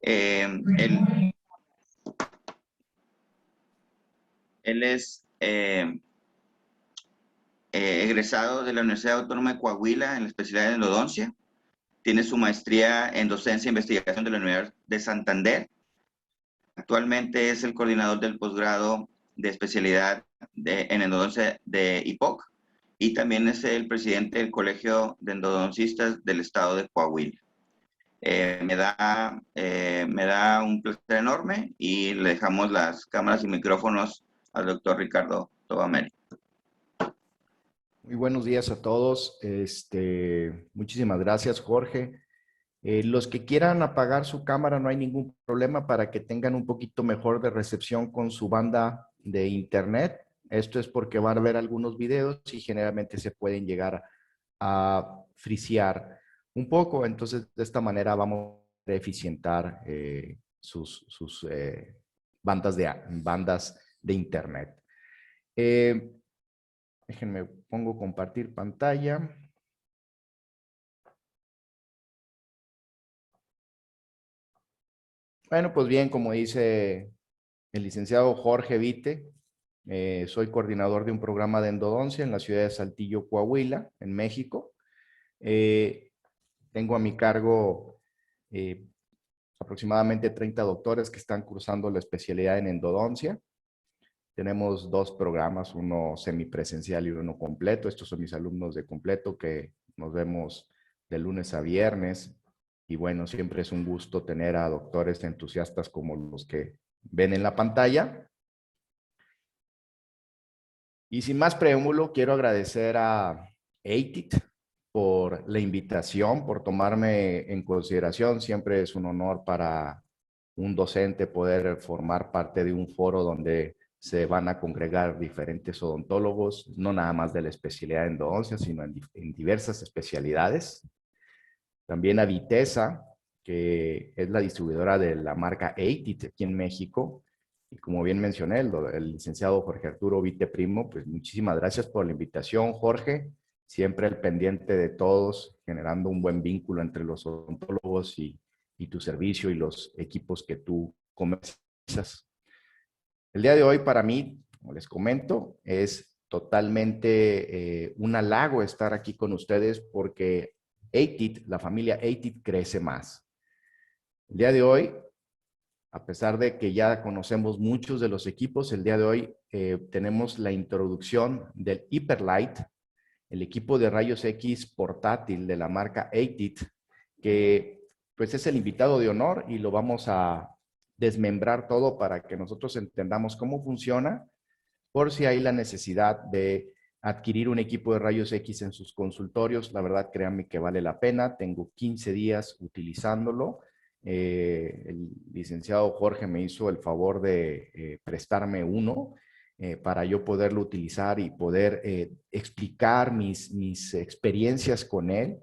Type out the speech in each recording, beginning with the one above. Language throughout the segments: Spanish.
Eh, él, él es egresado de la Universidad Autónoma de Coahuila en la especialidad de endodoncia. Tiene su maestría en docencia e investigación de la Universidad de Santander. Actualmente es el coordinador del posgrado de especialidad en endodoncia de IPOC y también es el presidente del Colegio de Endodoncistas del estado de Coahuila. Me da un placer enorme y le dejamos las cámaras y micrófonos al doctor Ricardo Tobameri. Muy buenos días a todos. Muchísimas gracias, Jorge. Los que quieran apagar su cámara, no hay ningún problema para que tengan un poquito mejor de recepción con su banda de internet. Esto es porque van a ver algunos videos y generalmente se pueden llegar a frisear un poco. Entonces, de esta manera vamos a eficientar sus bandas de internet. Déjenme, pongo compartir pantalla. Bueno, pues bien, como dice el licenciado Jorge Vite, soy coordinador de un programa de endodoncia en la ciudad de Saltillo, Coahuila, en México. Tengo a mi cargo aproximadamente 30 doctores que están cursando la especialidad en endodoncia. Tenemos dos programas, uno semipresencial y uno completo. Estos son mis alumnos de completo que nos vemos de lunes a viernes. Y bueno, siempre es un gusto tener a doctores entusiastas como los que ven en la pantalla. Y sin más preámbulo, quiero agradecer a ATIT por la invitación, por tomarme en consideración. Siempre es un honor para un docente poder formar parte de un foro donde se van a congregar diferentes odontólogos, no nada más de la especialidad de endodoncia, sino en diversas especialidades. También a Vitesa, que es la distribuidora de la marca ATIT aquí en México. Y como bien mencioné, el licenciado Jorge Arturo Vite Primo, pues muchísimas gracias por la invitación, Jorge. Siempre al pendiente de todos, generando un buen vínculo entre los odontólogos y tu servicio y los equipos que tú comercializas. El día de hoy para mí, como les comento, es totalmente un halago estar aquí con ustedes porque ATIT, la familia ATIT crece más. El día de hoy, a pesar de que ya conocemos muchos de los equipos, el día de hoy tenemos la introducción del Hyperlight, el equipo de rayos X portátil de la marca ATIT, que pues es el invitado de honor y lo vamos a desmembrar todo para que nosotros entendamos cómo funciona, por si hay la necesidad de adquirir un equipo de rayos X en sus consultorios. La verdad, créanme que vale la pena. Tengo 15 días utilizándolo. El licenciado Jorge me hizo el favor de prestarme uno para yo poderlo utilizar y poder explicar mis experiencias con él.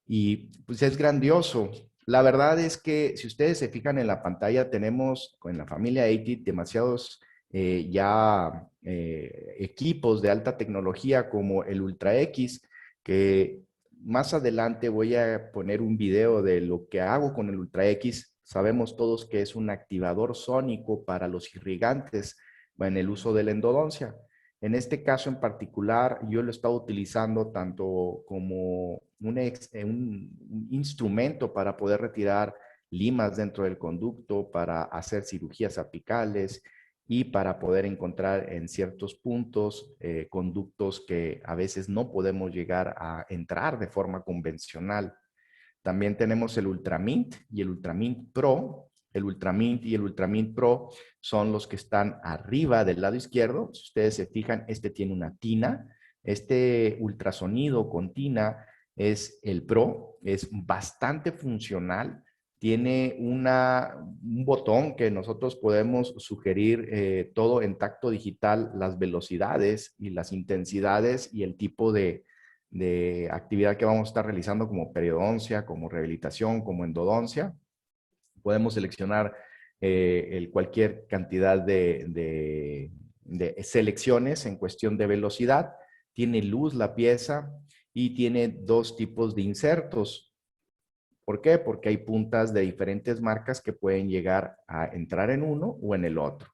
Y pues es grandioso. La verdad es que si ustedes se fijan en la pantalla, tenemos en la familia ATIT demasiados equipos de alta tecnología como el Ultra X, que más adelante voy a poner un video de lo que hago con el Ultra X. Sabemos todos que es un activador sónico para los irrigantes en el uso de la endodoncia. En este caso en particular, yo lo he estado utilizando tanto como un instrumento para poder retirar limas dentro del conducto, para hacer cirugías apicales y para poder encontrar en ciertos puntos conductos que a veces no podemos llegar a entrar de forma convencional. También tenemos el Ultramint y el Ultramint Pro. El Ultramint y el Ultramint Pro son los que están arriba del lado izquierdo. Si ustedes se fijan, este tiene una tina. Este ultrasonido con tina es el Pro. Es bastante funcional. Tiene un botón que nosotros podemos sugerir todo en tacto digital, las velocidades y las intensidades y el tipo de actividad que vamos a estar realizando como periodoncia, como rehabilitación, como endodoncia. Podemos seleccionar cualquier cantidad de selecciones en cuestión de velocidad. Tiene luz la pieza y tiene dos tipos de insertos. ¿Por qué? Porque hay puntas de diferentes marcas que pueden llegar a entrar en uno o en el otro.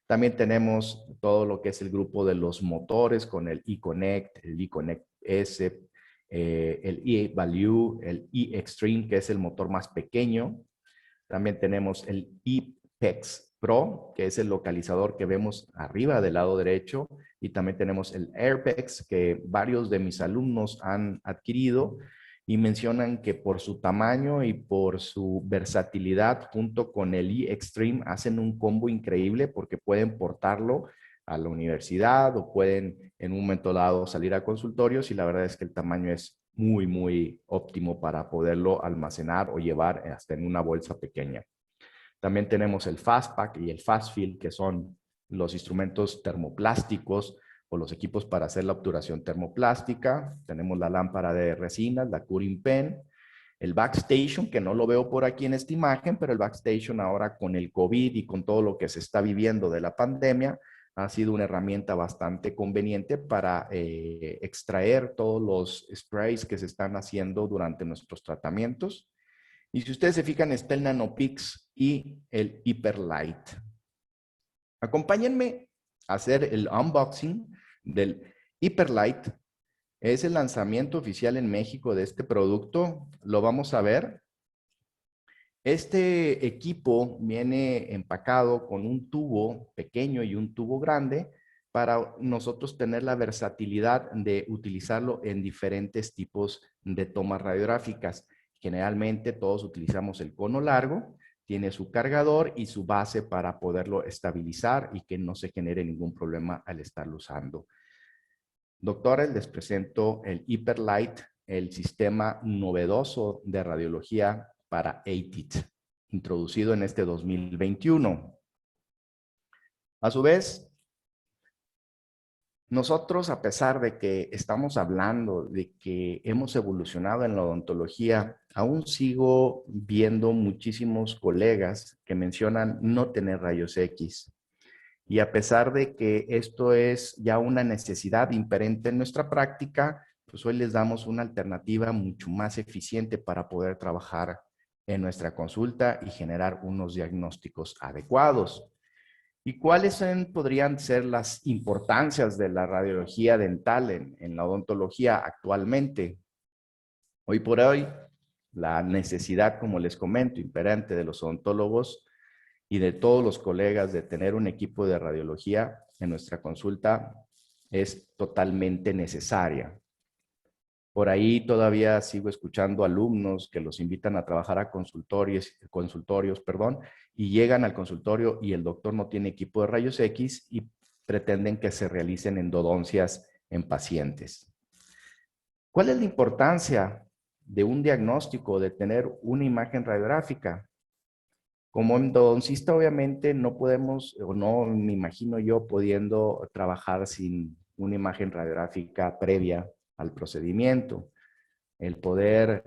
También tenemos todo lo que es el grupo de los motores con el eConnect, el eConnect S, el eValue, el eExtreme, que es el motor más pequeño. También tenemos el ePEX Pro, que es el localizador que vemos arriba del lado derecho. Y también tenemos el AirPEX, que varios de mis alumnos han adquirido y mencionan que por su tamaño y por su versatilidad junto con el eExtreme hacen un combo increíble porque pueden portarlo a la universidad o pueden en un momento dado salir a consultorios y la verdad es que el tamaño es muy, muy óptimo para poderlo almacenar o llevar hasta en una bolsa pequeña. También tenemos el FastPack y el FastFill, que son los instrumentos termoplásticos o los equipos para hacer la obturación termoplástica. Tenemos la lámpara de resinas, la Curing Pen, el Backstation, que no lo veo por aquí en esta imagen, pero el Backstation ahora con el COVID y con todo lo que se está viviendo de la pandemia, ha sido una herramienta bastante conveniente para extraer todos los sprays que se están haciendo durante nuestros tratamientos. Y si ustedes se fijan, está el NanoPix y el Hyperlight. Acompáñenme a hacer el unboxing del Hyperlight. Es el lanzamiento oficial en México de este producto. Lo vamos a ver. Este equipo viene empacado con un tubo pequeño y un tubo grande para nosotros tener la versatilidad de utilizarlo en diferentes tipos de tomas radiográficas. Generalmente todos utilizamos el cono largo, tiene su cargador y su base para poderlo estabilizar y que no se genere ningún problema al estarlo usando. Doctores, les presento el Hyperlight, el sistema novedoso de radiología para ATIT, introducido en este 2021. A su vez, nosotros, a pesar de que estamos hablando de que hemos evolucionado en la odontología, aún sigo viendo muchísimos colegas que mencionan no tener rayos X. Y a pesar de que esto es ya una necesidad imperante en nuestra práctica, pues hoy les damos una alternativa mucho más eficiente para poder trabajar en nuestra consulta y generar unos diagnósticos adecuados. ¿Y cuáles podrían ser las importancias de la radiología dental en la odontología actualmente? Hoy por hoy, la necesidad, como les comento, imperante de los odontólogos y de todos los colegas de tener un equipo de radiología en nuestra consulta es totalmente necesaria. Por ahí todavía sigo escuchando alumnos que los invitan a trabajar a consultorios, y llegan al consultorio y el doctor no tiene equipo de rayos X y pretenden que se realicen endodoncias en pacientes. ¿Cuál es la importancia de un diagnóstico, de tener una imagen radiográfica? Como endodoncista, obviamente, no podemos, o no me imagino yo pudiendo trabajar sin una imagen radiográfica previa al procedimiento. El poder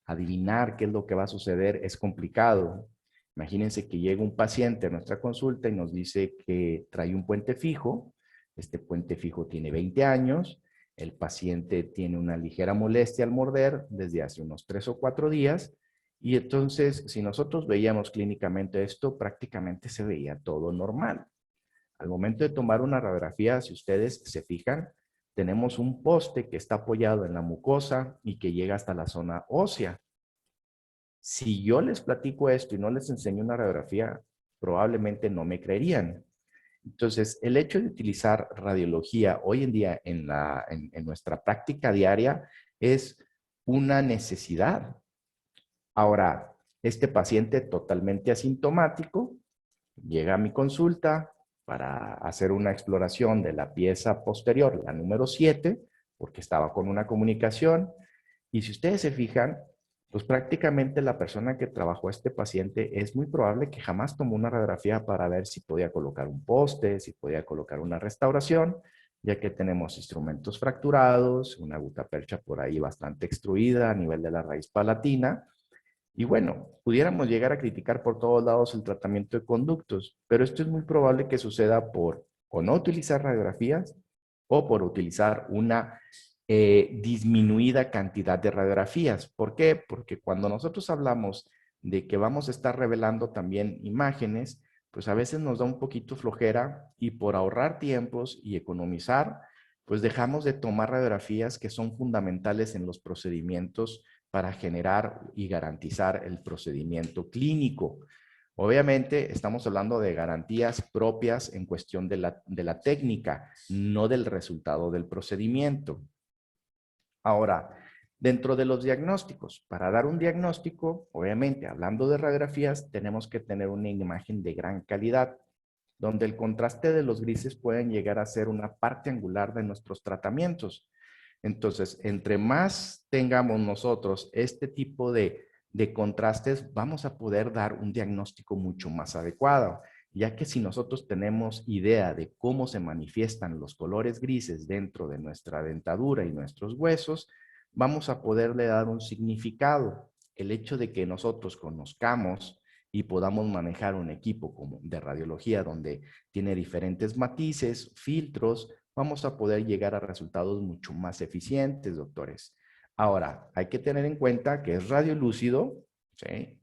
adivinar qué es lo que va a suceder es complicado. Imagínense que llega un paciente a nuestra consulta y nos dice que trae un puente fijo. Este puente fijo tiene 20 años. El paciente tiene una ligera molestia al morder desde hace unos 3 o 4 días. Y entonces, si nosotros veíamos clínicamente esto, prácticamente se veía todo normal. Al momento de tomar una radiografía, si ustedes se fijan, tenemos un poste que está apoyado en la mucosa y que llega hasta la zona ósea. Si yo les platico esto y no les enseño una radiografía, probablemente no me creerían. Entonces, el hecho de utilizar radiología hoy en día en nuestra práctica diaria es una necesidad. Ahora, este paciente totalmente asintomático llega a mi consulta para hacer una exploración de la pieza posterior, la número 7, porque estaba con una comunicación. Y si ustedes se fijan, pues prácticamente la persona que trabajó a este paciente es muy probable que jamás tomó una radiografía para ver si podía colocar un poste, si podía colocar una restauración, ya que tenemos instrumentos fracturados, una gutapercha por ahí bastante extruida a nivel de la raíz palatina. Y bueno, pudiéramos llegar a criticar por todos lados el tratamiento de conductos, pero esto es muy probable que suceda por o no utilizar radiografías o por utilizar una disminuida cantidad de radiografías. ¿Por qué? Porque cuando nosotros hablamos de que vamos a estar revelando también imágenes, pues a veces nos da un poquito flojera y por ahorrar tiempos y economizar, pues dejamos de tomar radiografías que son fundamentales en los procedimientos para generar y garantizar el procedimiento clínico. Obviamente estamos hablando de garantías propias en cuestión de la técnica, no del resultado del procedimiento. Ahora, dentro de los diagnósticos, para dar un diagnóstico, obviamente, hablando de radiografías, tenemos que tener una imagen de gran calidad, donde el contraste de los grises pueden llegar a ser una parte angular de nuestros tratamientos. Entonces, entre más tengamos nosotros este tipo de contrastes, vamos a poder dar un diagnóstico mucho más adecuado, ya que si nosotros tenemos idea de cómo se manifiestan los colores grises dentro de nuestra dentadura y nuestros huesos, vamos a poderle dar un significado. El hecho de que nosotros conozcamos y podamos manejar un equipo como de radiología donde tiene diferentes matices, filtros, vamos a poder llegar a resultados mucho más eficientes, doctores. Ahora, hay que tener en cuenta que es radiolúcido, ¿sí?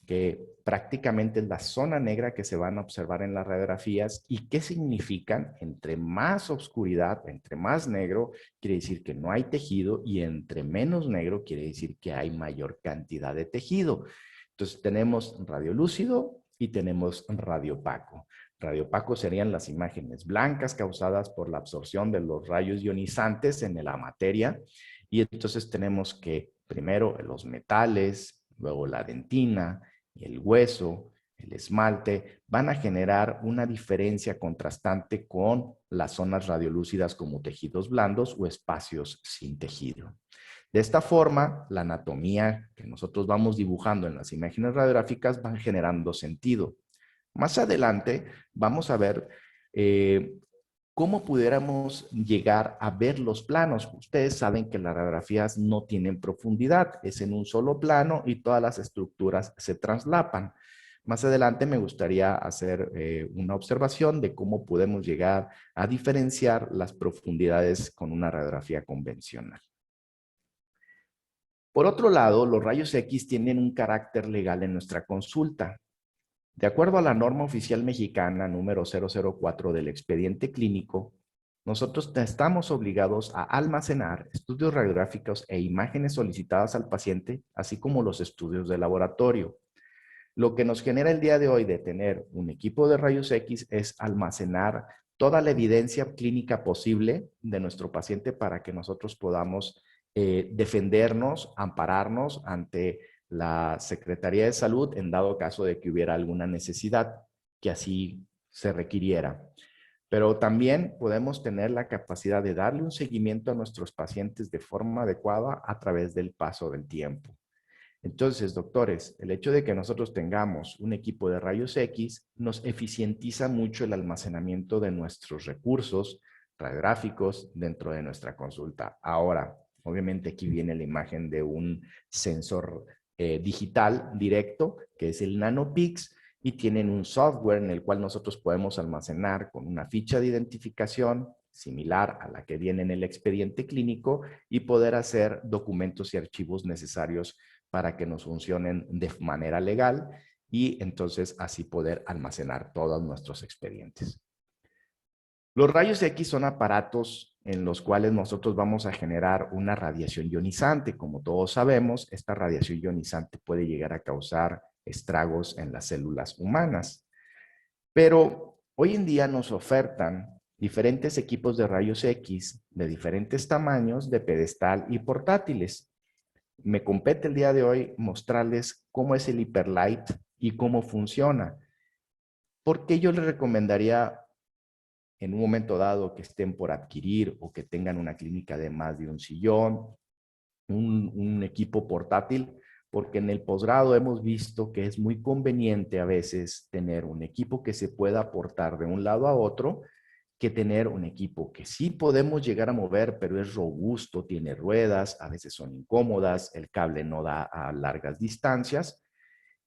Que prácticamente es la zona negra que se van a observar en las radiografías y qué significan. Entre más oscuridad, entre más negro, quiere decir que no hay tejido y entre menos negro quiere decir que hay mayor cantidad de tejido. Entonces tenemos radiolúcido y tenemos radiopaco. Radiopaco serían las imágenes blancas causadas por la absorción de los rayos ionizantes en la materia y entonces tenemos que primero los metales, luego la dentina, el hueso, el esmalte, van a generar una diferencia contrastante con las zonas radiolúcidas como tejidos blandos o espacios sin tejido. De esta forma, la anatomía que nosotros vamos dibujando en las imágenes radiográficas van generando sentido. Más adelante vamos a ver cómo pudiéramos llegar a ver los planos. Ustedes saben que las radiografías no tienen profundidad, es en un solo plano y todas las estructuras se traslapan. Más adelante me gustaría hacer una observación de cómo podemos llegar a diferenciar las profundidades con una radiografía convencional. Por otro lado, los rayos X tienen un carácter legal en nuestra consulta. De acuerdo a la norma oficial mexicana número 004 del expediente clínico, nosotros estamos obligados a almacenar estudios radiográficos e imágenes solicitadas al paciente, así como los estudios de laboratorio. Lo que nos genera el día de hoy de tener un equipo de rayos X es almacenar toda la evidencia clínica posible de nuestro paciente para que nosotros podamos defendernos, ampararnos ante la Secretaría de Salud en dado caso de que hubiera alguna necesidad que así se requiriera. Pero también podemos tener la capacidad de darle un seguimiento a nuestros pacientes de forma adecuada a través del paso del tiempo. Entonces, doctores, el hecho de que nosotros tengamos un equipo de rayos X nos eficientiza mucho el almacenamiento de nuestros recursos radiográficos dentro de nuestra consulta. Ahora, obviamente aquí viene la imagen de un sensor digital directo, que es el NanoPix, y tienen un software en el cual nosotros podemos almacenar con una ficha de identificación similar a la que viene en el expediente clínico y poder hacer documentos y archivos necesarios para que nos funcionen de manera legal y entonces así poder almacenar todos nuestros expedientes. Los rayos X son aparatos en los cuales nosotros vamos a generar una radiación ionizante. Como todos sabemos, esta radiación ionizante puede llegar a causar estragos en las células humanas. Pero hoy en día nos ofertan diferentes equipos de rayos X de diferentes tamaños, de pedestal y portátiles. Me compete el día de hoy mostrarles cómo es el Hyperlight y cómo funciona. ¿Por qué yo les recomendaría en un momento dado que estén por adquirir o que tengan una clínica de más de un sillón, un equipo portátil? Porque en el posgrado hemos visto que es muy conveniente a veces tener un equipo que se pueda aportar de un lado a otro, que tener un equipo que sí podemos llegar a mover, pero es robusto, tiene ruedas, a veces son incómodas, el cable no da a largas distancias.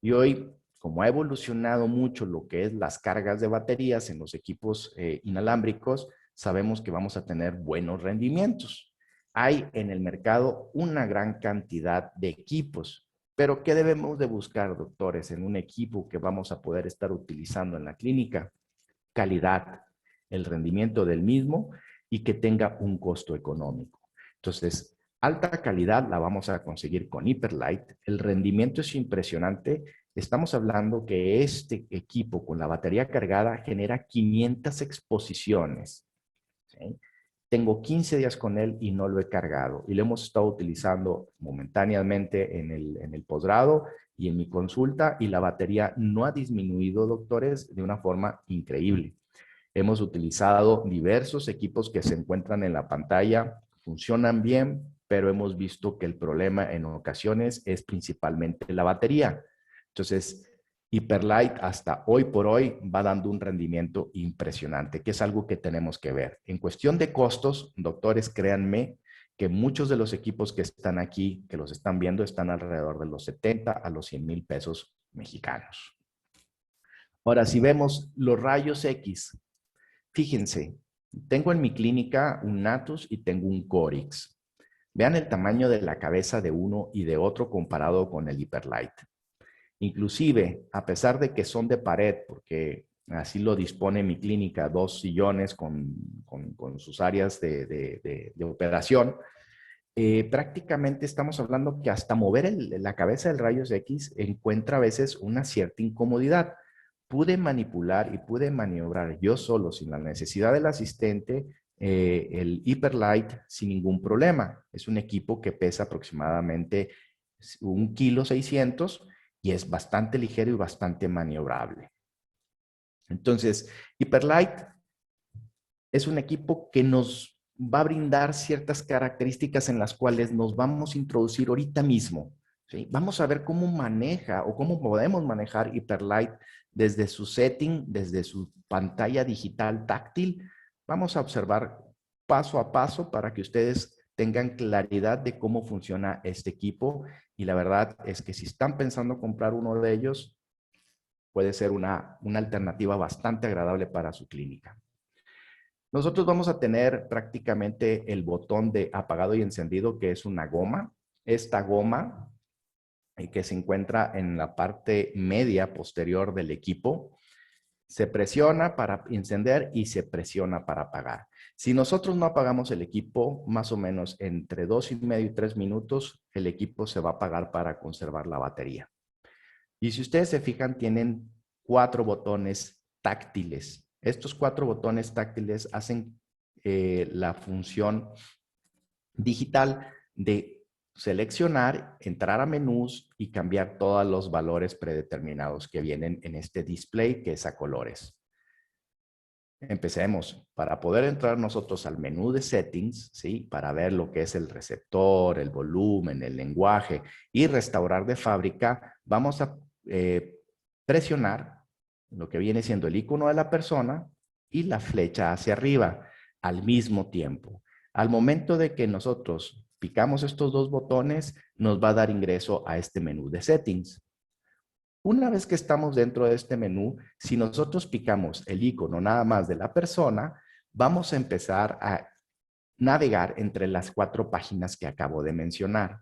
Y hoy, como ha evolucionado mucho lo que es las cargas de baterías en los equipos inalámbricos, sabemos que vamos a tener buenos rendimientos. Hay en el mercado una gran cantidad de equipos, pero ¿qué debemos de buscar, doctores, en un equipo que vamos a poder estar utilizando en la clínica? Calidad, el rendimiento del mismo y que tenga un costo económico. Entonces, alta calidad la vamos a conseguir con Hyperlite. El rendimiento es impresionante. Estamos hablando que este equipo con la batería cargada genera 500 exposiciones. ¿Sí? Tengo 15 días con él y no lo he cargado. Y lo hemos estado utilizando momentáneamente en el posgrado y en mi consulta, y la batería no ha disminuido, doctores, de una forma increíble. Hemos utilizado diversos equipos que se encuentran en la pantalla, funcionan bien, pero hemos visto que el problema en ocasiones es principalmente la batería. Entonces, Hyperlite hasta hoy por hoy va dando un rendimiento impresionante, que es algo que tenemos que ver. En cuestión de costos, doctores, créanme que muchos de los equipos que están aquí, que los están viendo, están alrededor de los 70 a los 100,000 pesos mexicanos. Ahora, si vemos los rayos X, fíjense, tengo en mi clínica un Natus y tengo un Corix. Vean el tamaño de la cabeza de uno y de otro comparado con el Hyperlite. Inclusive, a pesar de que son de pared, porque así lo dispone mi clínica, 2 sillones con sus áreas de operación, prácticamente estamos hablando que hasta mover la cabeza del rayos X encuentra a veces una cierta incomodidad. Pude manipular y pude maniobrar yo solo, sin la necesidad del asistente, el Hyperlite sin ningún problema. Es un equipo que pesa aproximadamente 1,6 kg y es bastante ligero y bastante maniobrable. Entonces, Hyperlite es un equipo que nos va a brindar ciertas características en las cuales nos vamos a introducir ahorita mismo. ¿Sí? Vamos a ver cómo maneja o cómo podemos manejar Hyperlite desde su setting, desde su pantalla digital táctil. Vamos a observar paso a paso para que ustedes tengan claridad de cómo funciona este equipo, y la verdad es que si están pensando comprar uno de ellos, puede ser una alternativa bastante agradable para su clínica. Nosotros vamos a tener prácticamente el botón de apagado y encendido, que es una goma. Esta goma, que se encuentra en la parte media posterior del equipo, se presiona para encender y se presiona para apagar. Si nosotros no apagamos el equipo, más o menos entre 2,5 y 3 minutos, el equipo se va a apagar para conservar la batería. Y si ustedes se fijan, tienen 4 botones táctiles. Estos 4 botones táctiles hacen la función digital de seleccionar, entrar a menús y cambiar todos los valores predeterminados que vienen en este display, que es a colores. Empecemos. Para poder entrar nosotros al menú de settings, ¿sí? Para ver lo que es el receptor, el volumen, el lenguaje y restaurar de fábrica, vamos a presionar lo que viene siendo el icono de la persona y la flecha hacia arriba al mismo tiempo. Al momento de que nosotros picamos estos 2 botones, nos va a dar ingreso a este menú de settings. Una vez que estamos dentro de este menú, si nosotros picamos el icono nada más de la persona, vamos a empezar a navegar entre las 4 páginas que acabo de mencionar.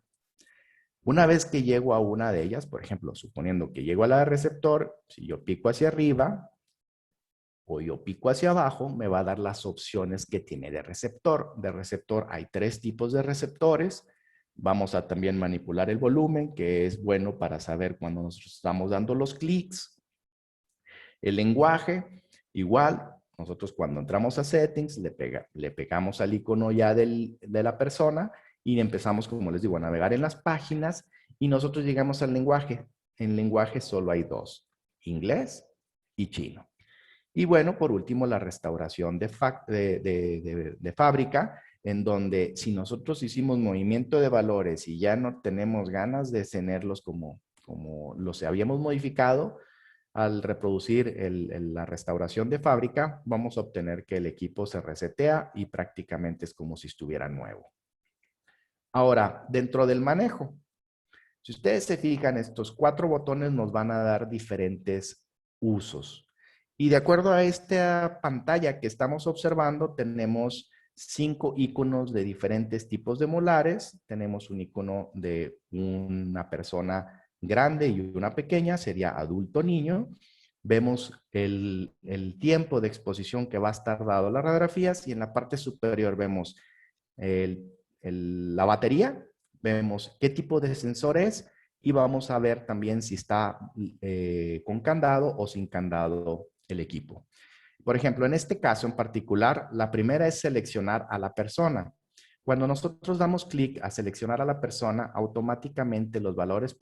Una vez que llego a una de ellas, por ejemplo, suponiendo que llego a la de receptor, si yo pico hacia arriba o yo pico hacia abajo, me va a dar las opciones que tiene de receptor. De receptor hay 3 tipos de receptores. Vamos a también manipular el volumen, que es bueno para saber cuando nosotros estamos dando los clics. El lenguaje, igual, nosotros cuando entramos a settings, le pegamos al icono ya de la persona y empezamos, como les digo, a navegar en las páginas, y nosotros llegamos al lenguaje. En lenguaje solo hay 2, inglés y chino. Y bueno, por último, la restauración de fábrica, en donde si nosotros hicimos movimiento de valores y ya no tenemos ganas de tenerlos como los habíamos modificado, al reproducir la restauración de fábrica, vamos a obtener que el equipo se resetea y prácticamente es como si estuviera nuevo. Ahora, dentro del manejo, si ustedes se fijan, estos 4 botones nos van a dar diferentes usos. Y de acuerdo a esta pantalla que estamos observando, tenemos 5 iconos de diferentes tipos de molares. Tenemos un icono de una persona grande y una pequeña, sería adulto-niño. Vemos el tiempo de exposición que va a estar dado a las radiografías y en la parte superior vemos la batería, vemos qué tipo de sensor es y vamos a ver también si está con candado o sin candado el equipo. Por ejemplo, en este caso en particular, la primera es seleccionar a la persona. Cuando nosotros damos clic a seleccionar a la persona, automáticamente los valores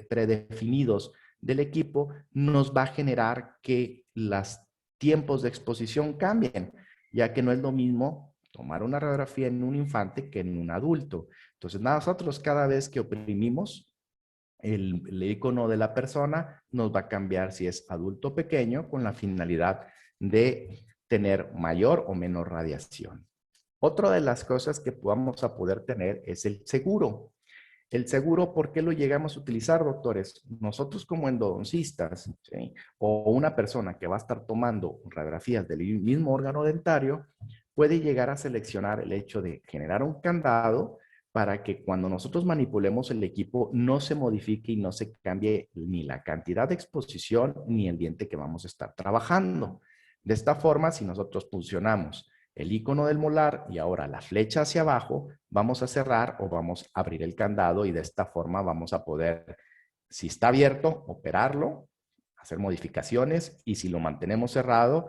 predefinidos del equipo nos va a generar que los tiempos de exposición cambien, ya que no es lo mismo tomar una radiografía en un infante que en un adulto. Entonces, nosotros cada vez que oprimimos el icono de la persona, nos va a cambiar si es adulto o pequeño con la finalidad de tener mayor o menor radiación. Otra de las cosas que vamos a poder tener es el seguro. El seguro, ¿por qué lo llegamos a utilizar, doctores? Nosotros como endodoncistas, ¿sí? O una persona que va a estar tomando radiografías del mismo órgano dentario, puede llegar a seleccionar el hecho de generar un candado para que cuando nosotros manipulemos el equipo no se modifique y no se cambie ni la cantidad de exposición ni el diente que vamos a estar trabajando. De esta forma, si nosotros funcionamos el icono del molar y ahora la flecha hacia abajo, vamos a cerrar o vamos a abrir el candado y de esta forma vamos a poder, si está abierto, operarlo, hacer modificaciones y si lo mantenemos cerrado,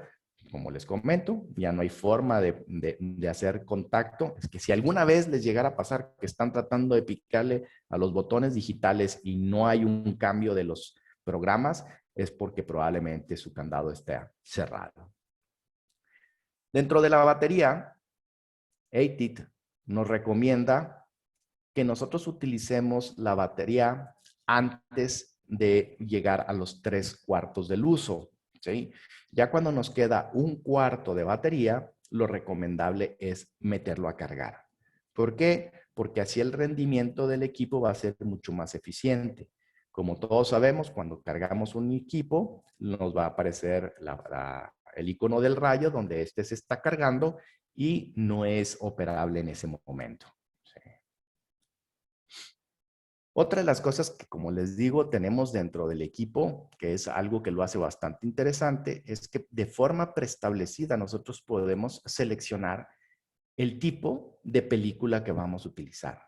como les comento, ya no hay forma de hacer contacto. Es que si alguna vez les llegara a pasar que están tratando de picarle a los botones digitales y no hay un cambio de los programas, es porque probablemente su candado esté cerrado. Dentro de la batería, ATIT nos recomienda que nosotros utilicemos la batería antes de llegar a los 3/4 del uso, ¿sí? Ya cuando nos queda 1/4 de batería, lo recomendable es meterlo a cargar. ¿Por qué? Porque así el rendimiento del equipo va a ser mucho más eficiente. Como todos sabemos, cuando cargamos un equipo, nos va a aparecer el icono del rayo donde este se está cargando y no es operable en ese momento. ¿Sí? Otra de las cosas que, como les digo, tenemos dentro del equipo, que es algo que lo hace bastante interesante, es que de forma preestablecida nosotros podemos seleccionar el tipo de película que vamos a utilizar.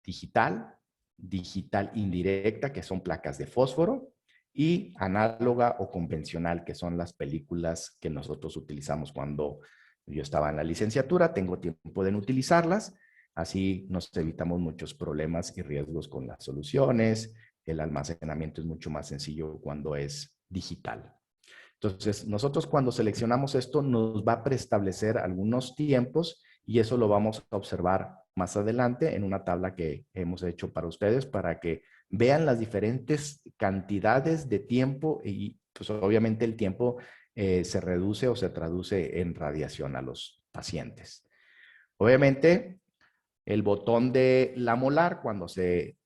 Digital, digital indirecta, que son placas de fósforo, y análoga o convencional, que son las películas que nosotros utilizamos cuando yo estaba en la licenciatura. Tengo tiempo de no utilizarlas, así nos evitamos muchos problemas y riesgos con las soluciones. El almacenamiento es mucho más sencillo cuando es digital. Entonces, nosotros cuando seleccionamos esto nos va a preestablecer algunos tiempos y eso lo vamos a observar más adelante en una tabla que hemos hecho para ustedes para que vean las diferentes cantidades de tiempo y pues obviamente el tiempo se reduce o se traduce en radiación a los pacientes. Obviamente, el botón de la molar, cuando se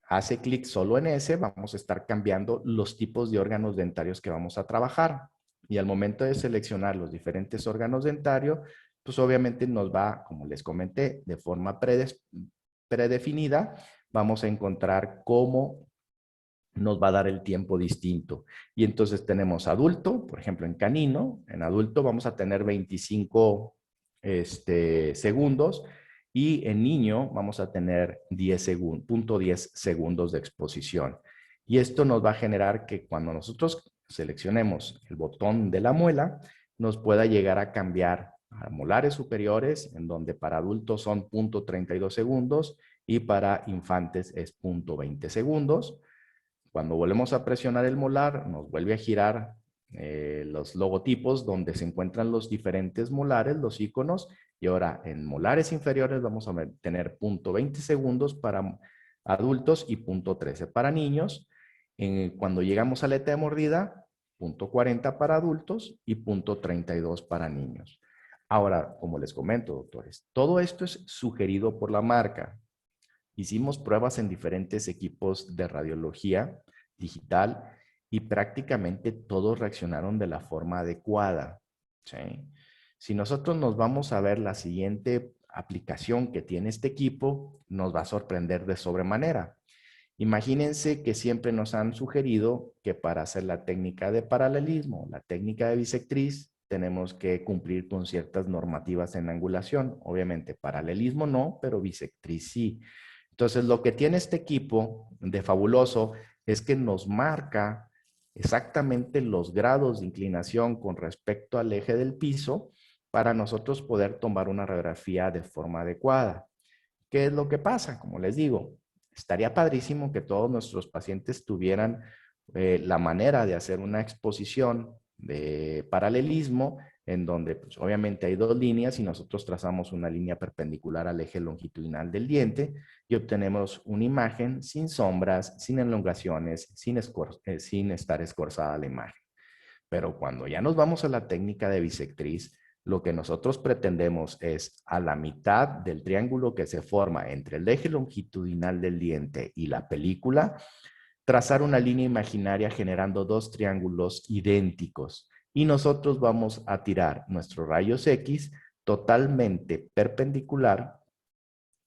hace clic solo en ese, vamos a estar cambiando los tipos de órganos dentarios que vamos a trabajar. Y al momento de seleccionar los diferentes órganos dentarios, pues obviamente nos va, como les comenté, de forma predefinida, vamos a encontrar cómo nos va a dar el tiempo distinto. Y entonces tenemos adulto, por ejemplo, en canino, en adulto vamos a tener 25 segundos y en niño vamos a tener 10 segundos de exposición. Y esto nos va a generar que cuando nosotros seleccionemos el botón de la muela, nos pueda llegar a cambiar a molares superiores, en donde para adultos son 0.32 segundos y para infantes es 0.20 segundos. Cuando volvemos a presionar el molar, nos vuelve a girar los logotipos donde se encuentran los diferentes molares, los iconos, y ahora en molares inferiores vamos a tener 0.20 segundos para adultos y 0.13 para niños. Cuando llegamos a la aleta de mordida, 0.40 para adultos y 0.32 para niños. Ahora, como les comento, doctores, todo esto es sugerido por la marca. Hicimos pruebas en diferentes equipos de radiología digital y prácticamente todos reaccionaron de la forma adecuada. ¿Sí? Si nosotros nos vamos a ver la siguiente aplicación que tiene este equipo, nos va a sorprender de sobremanera. Imagínense que siempre nos han sugerido que para hacer la técnica de paralelismo, la técnica de bisectriz, tenemos que cumplir con ciertas normativas en angulación. Obviamente, paralelismo no, pero bisectriz sí. Entonces, lo que tiene este equipo de fabuloso es que nos marca exactamente los grados de inclinación con respecto al eje del piso para nosotros poder tomar una radiografía de forma adecuada. ¿Qué es lo que pasa? Como les digo, estaría padrísimo que todos nuestros pacientes tuvieran la manera de hacer una exposición de paralelismo en donde pues, obviamente hay dos líneas y nosotros trazamos una línea perpendicular al eje longitudinal del diente y obtenemos una imagen sin sombras, sin elongaciones, sin estar escorzada la imagen. Pero cuando ya nos vamos a la técnica de bisectriz, lo que nosotros pretendemos es a la mitad del triángulo que se forma entre el eje longitudinal del diente y la película, trazar una línea imaginaria generando dos triángulos idénticos. Y nosotros vamos a tirar nuestros rayos X totalmente perpendicular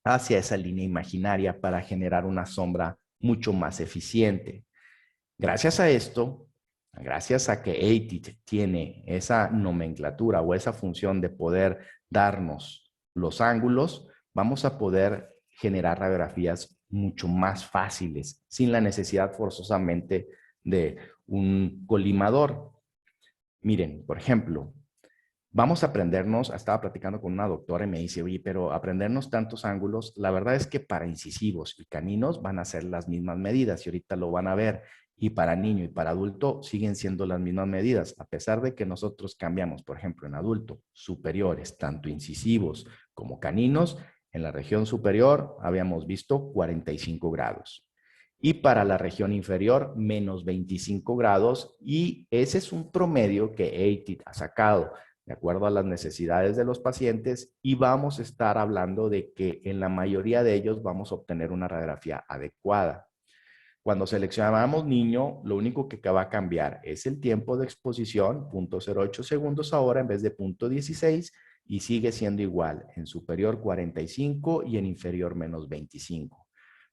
hacia esa línea imaginaria para generar una sombra mucho más eficiente. Gracias a esto, gracias a que ATIT tiene esa nomenclatura o esa función de poder darnos los ángulos, vamos a poder generar radiografías mucho más fáciles, sin la necesidad forzosamente de un colimador. Miren, por ejemplo, vamos a aprendernos, estaba platicando con una doctora y me dice, oye, pero aprendernos tantos ángulos, la verdad es que para incisivos y caninos van a ser las mismas medidas y ahorita lo van a ver. Y para niño y para adulto siguen siendo las mismas medidas, a pesar de que nosotros cambiamos, por ejemplo, en adulto, superiores, tanto incisivos como caninos, en la región superior habíamos visto 45 grados. Y para la región inferior, menos 25 grados. Y ese es un promedio que ATIT ha sacado de acuerdo a las necesidades de los pacientes y vamos a estar hablando de que en la mayoría de ellos vamos a obtener una radiografía adecuada. Cuando seleccionamos niño, lo único que va a cambiar es el tiempo de exposición, 0.08 segundos ahora en vez de 0.16 y sigue siendo igual, en superior 45 y en inferior menos 25.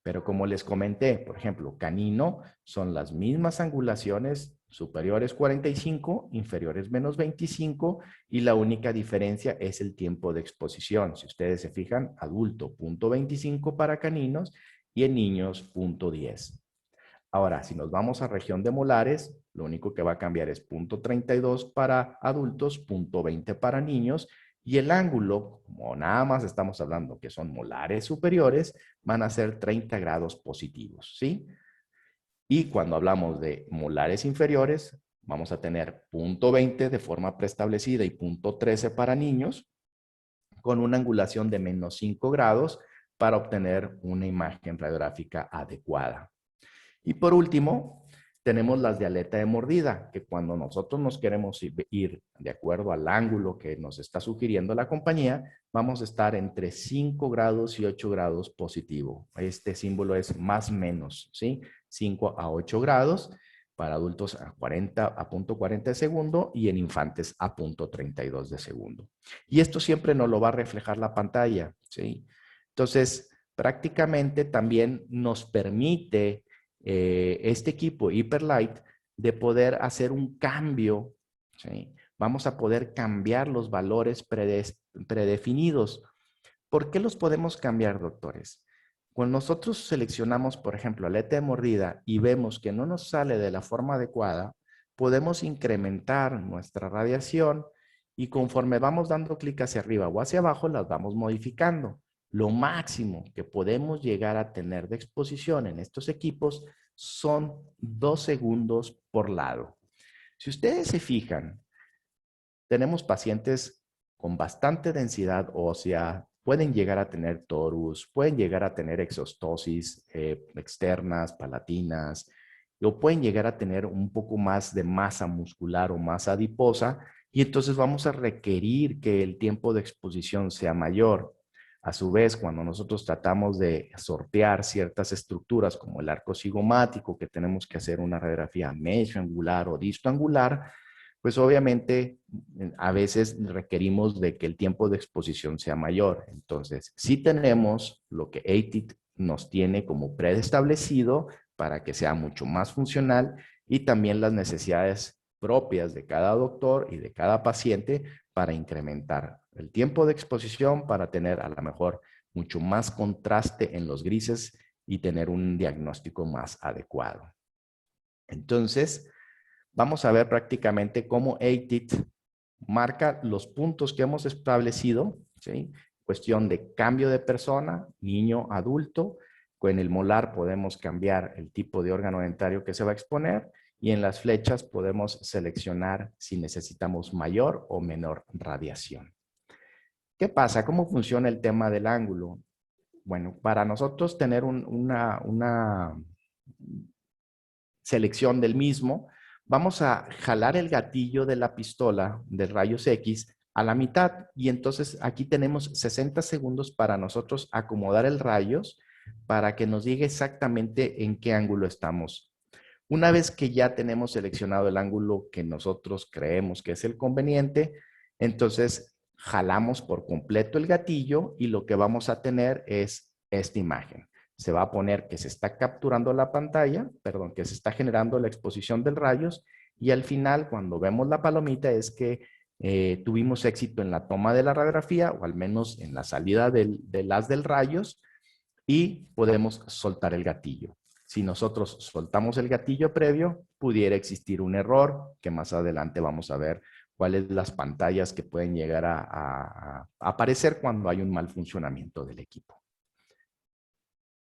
Pero como les comenté, por ejemplo, canino son las mismas angulaciones, superiores 45, inferiores menos 25 y la única diferencia es el tiempo de exposición. Si ustedes se fijan, adulto 0.25 para caninos y en niños 0.10. Ahora, si nos vamos a región de molares, lo único que va a cambiar es 0.32 para adultos, 0.20 para niños y el ángulo, como nada más estamos hablando que son molares superiores, van a ser 30 grados positivos, ¿sí? Y cuando hablamos de molares inferiores, vamos a tener 0.20 de forma preestablecida y 0.13 para niños, con una angulación de menos 5 grados para obtener una imagen radiográfica adecuada. Y por último, tenemos las de aleta de mordida, que cuando nosotros nos queremos ir de acuerdo al ángulo que nos está sugiriendo la compañía, vamos a estar entre 5 grados y 8 grados positivo. Este símbolo es más menos, ¿sí? 5 a 8 grados para adultos a 0.40 de segundo y en infantes a 0.32 de segundo. Y esto siempre nos lo va a reflejar la pantalla, ¿sí? Entonces, prácticamente también nos permite este equipo Hyperlight de poder hacer un cambio, ¿sí? Vamos a poder cambiar los valores predefinidos. ¿Por qué los podemos cambiar, doctores? Cuando nosotros seleccionamos, por ejemplo, aleta de mordida y vemos que no nos sale de la forma adecuada, podemos incrementar nuestra radiación y conforme vamos dando clic hacia arriba o hacia abajo, las vamos modificando. Lo máximo que podemos llegar a tener de exposición en estos equipos son 2 segundos por lado. Si ustedes se fijan, tenemos pacientes con bastante densidad ósea, pueden llegar a tener torus, pueden llegar a tener exostosis externas, palatinas, o pueden llegar a tener un poco más de masa muscular o masa adiposa, y entonces vamos a requerir que el tiempo de exposición sea mayor. A su vez, cuando nosotros tratamos de sortear ciertas estructuras como el arco cigomático, que tenemos que hacer una radiografía mesoangular o distoangular, pues obviamente a veces requerimos de que el tiempo de exposición sea mayor. Entonces, sí tenemos lo que ATIT nos tiene como preestablecido para que sea mucho más funcional y también las necesidades propias de cada doctor y de cada paciente para incrementar el tiempo de exposición, para tener a lo mejor mucho más contraste en los grises y tener un diagnóstico más adecuado. Entonces, vamos a ver prácticamente cómo ATIT marca los puntos que hemos establecido, ¿sí? Cuestión de cambio de persona, niño, adulto. Con el molar podemos cambiar el tipo de órgano dentario que se va a exponer y en las flechas podemos seleccionar si necesitamos mayor o menor radiación. ¿Qué pasa? ¿Cómo funciona el tema del ángulo? Bueno, para nosotros tener una selección del mismo, vamos a jalar el gatillo de la pistola de rayos X a la mitad y entonces aquí tenemos 60 segundos para nosotros acomodar el rayos para que nos diga exactamente en qué ángulo estamos. Una vez que ya tenemos seleccionado el ángulo que nosotros creemos que es el conveniente, entonces jalamos por completo el gatillo y lo que vamos a tener es esta imagen. Se va a poner que se está capturando la pantalla, perdón, que se está generando la exposición del rayos y al final cuando vemos la palomita es que tuvimos éxito en la toma de la radiografía o al menos en la salida del haz del rayos y podemos soltar el gatillo. Si nosotros soltamos el gatillo previo, pudiera existir un error que más adelante vamos a ver cuáles las pantallas que pueden llegar a aparecer cuando hay un mal funcionamiento del equipo.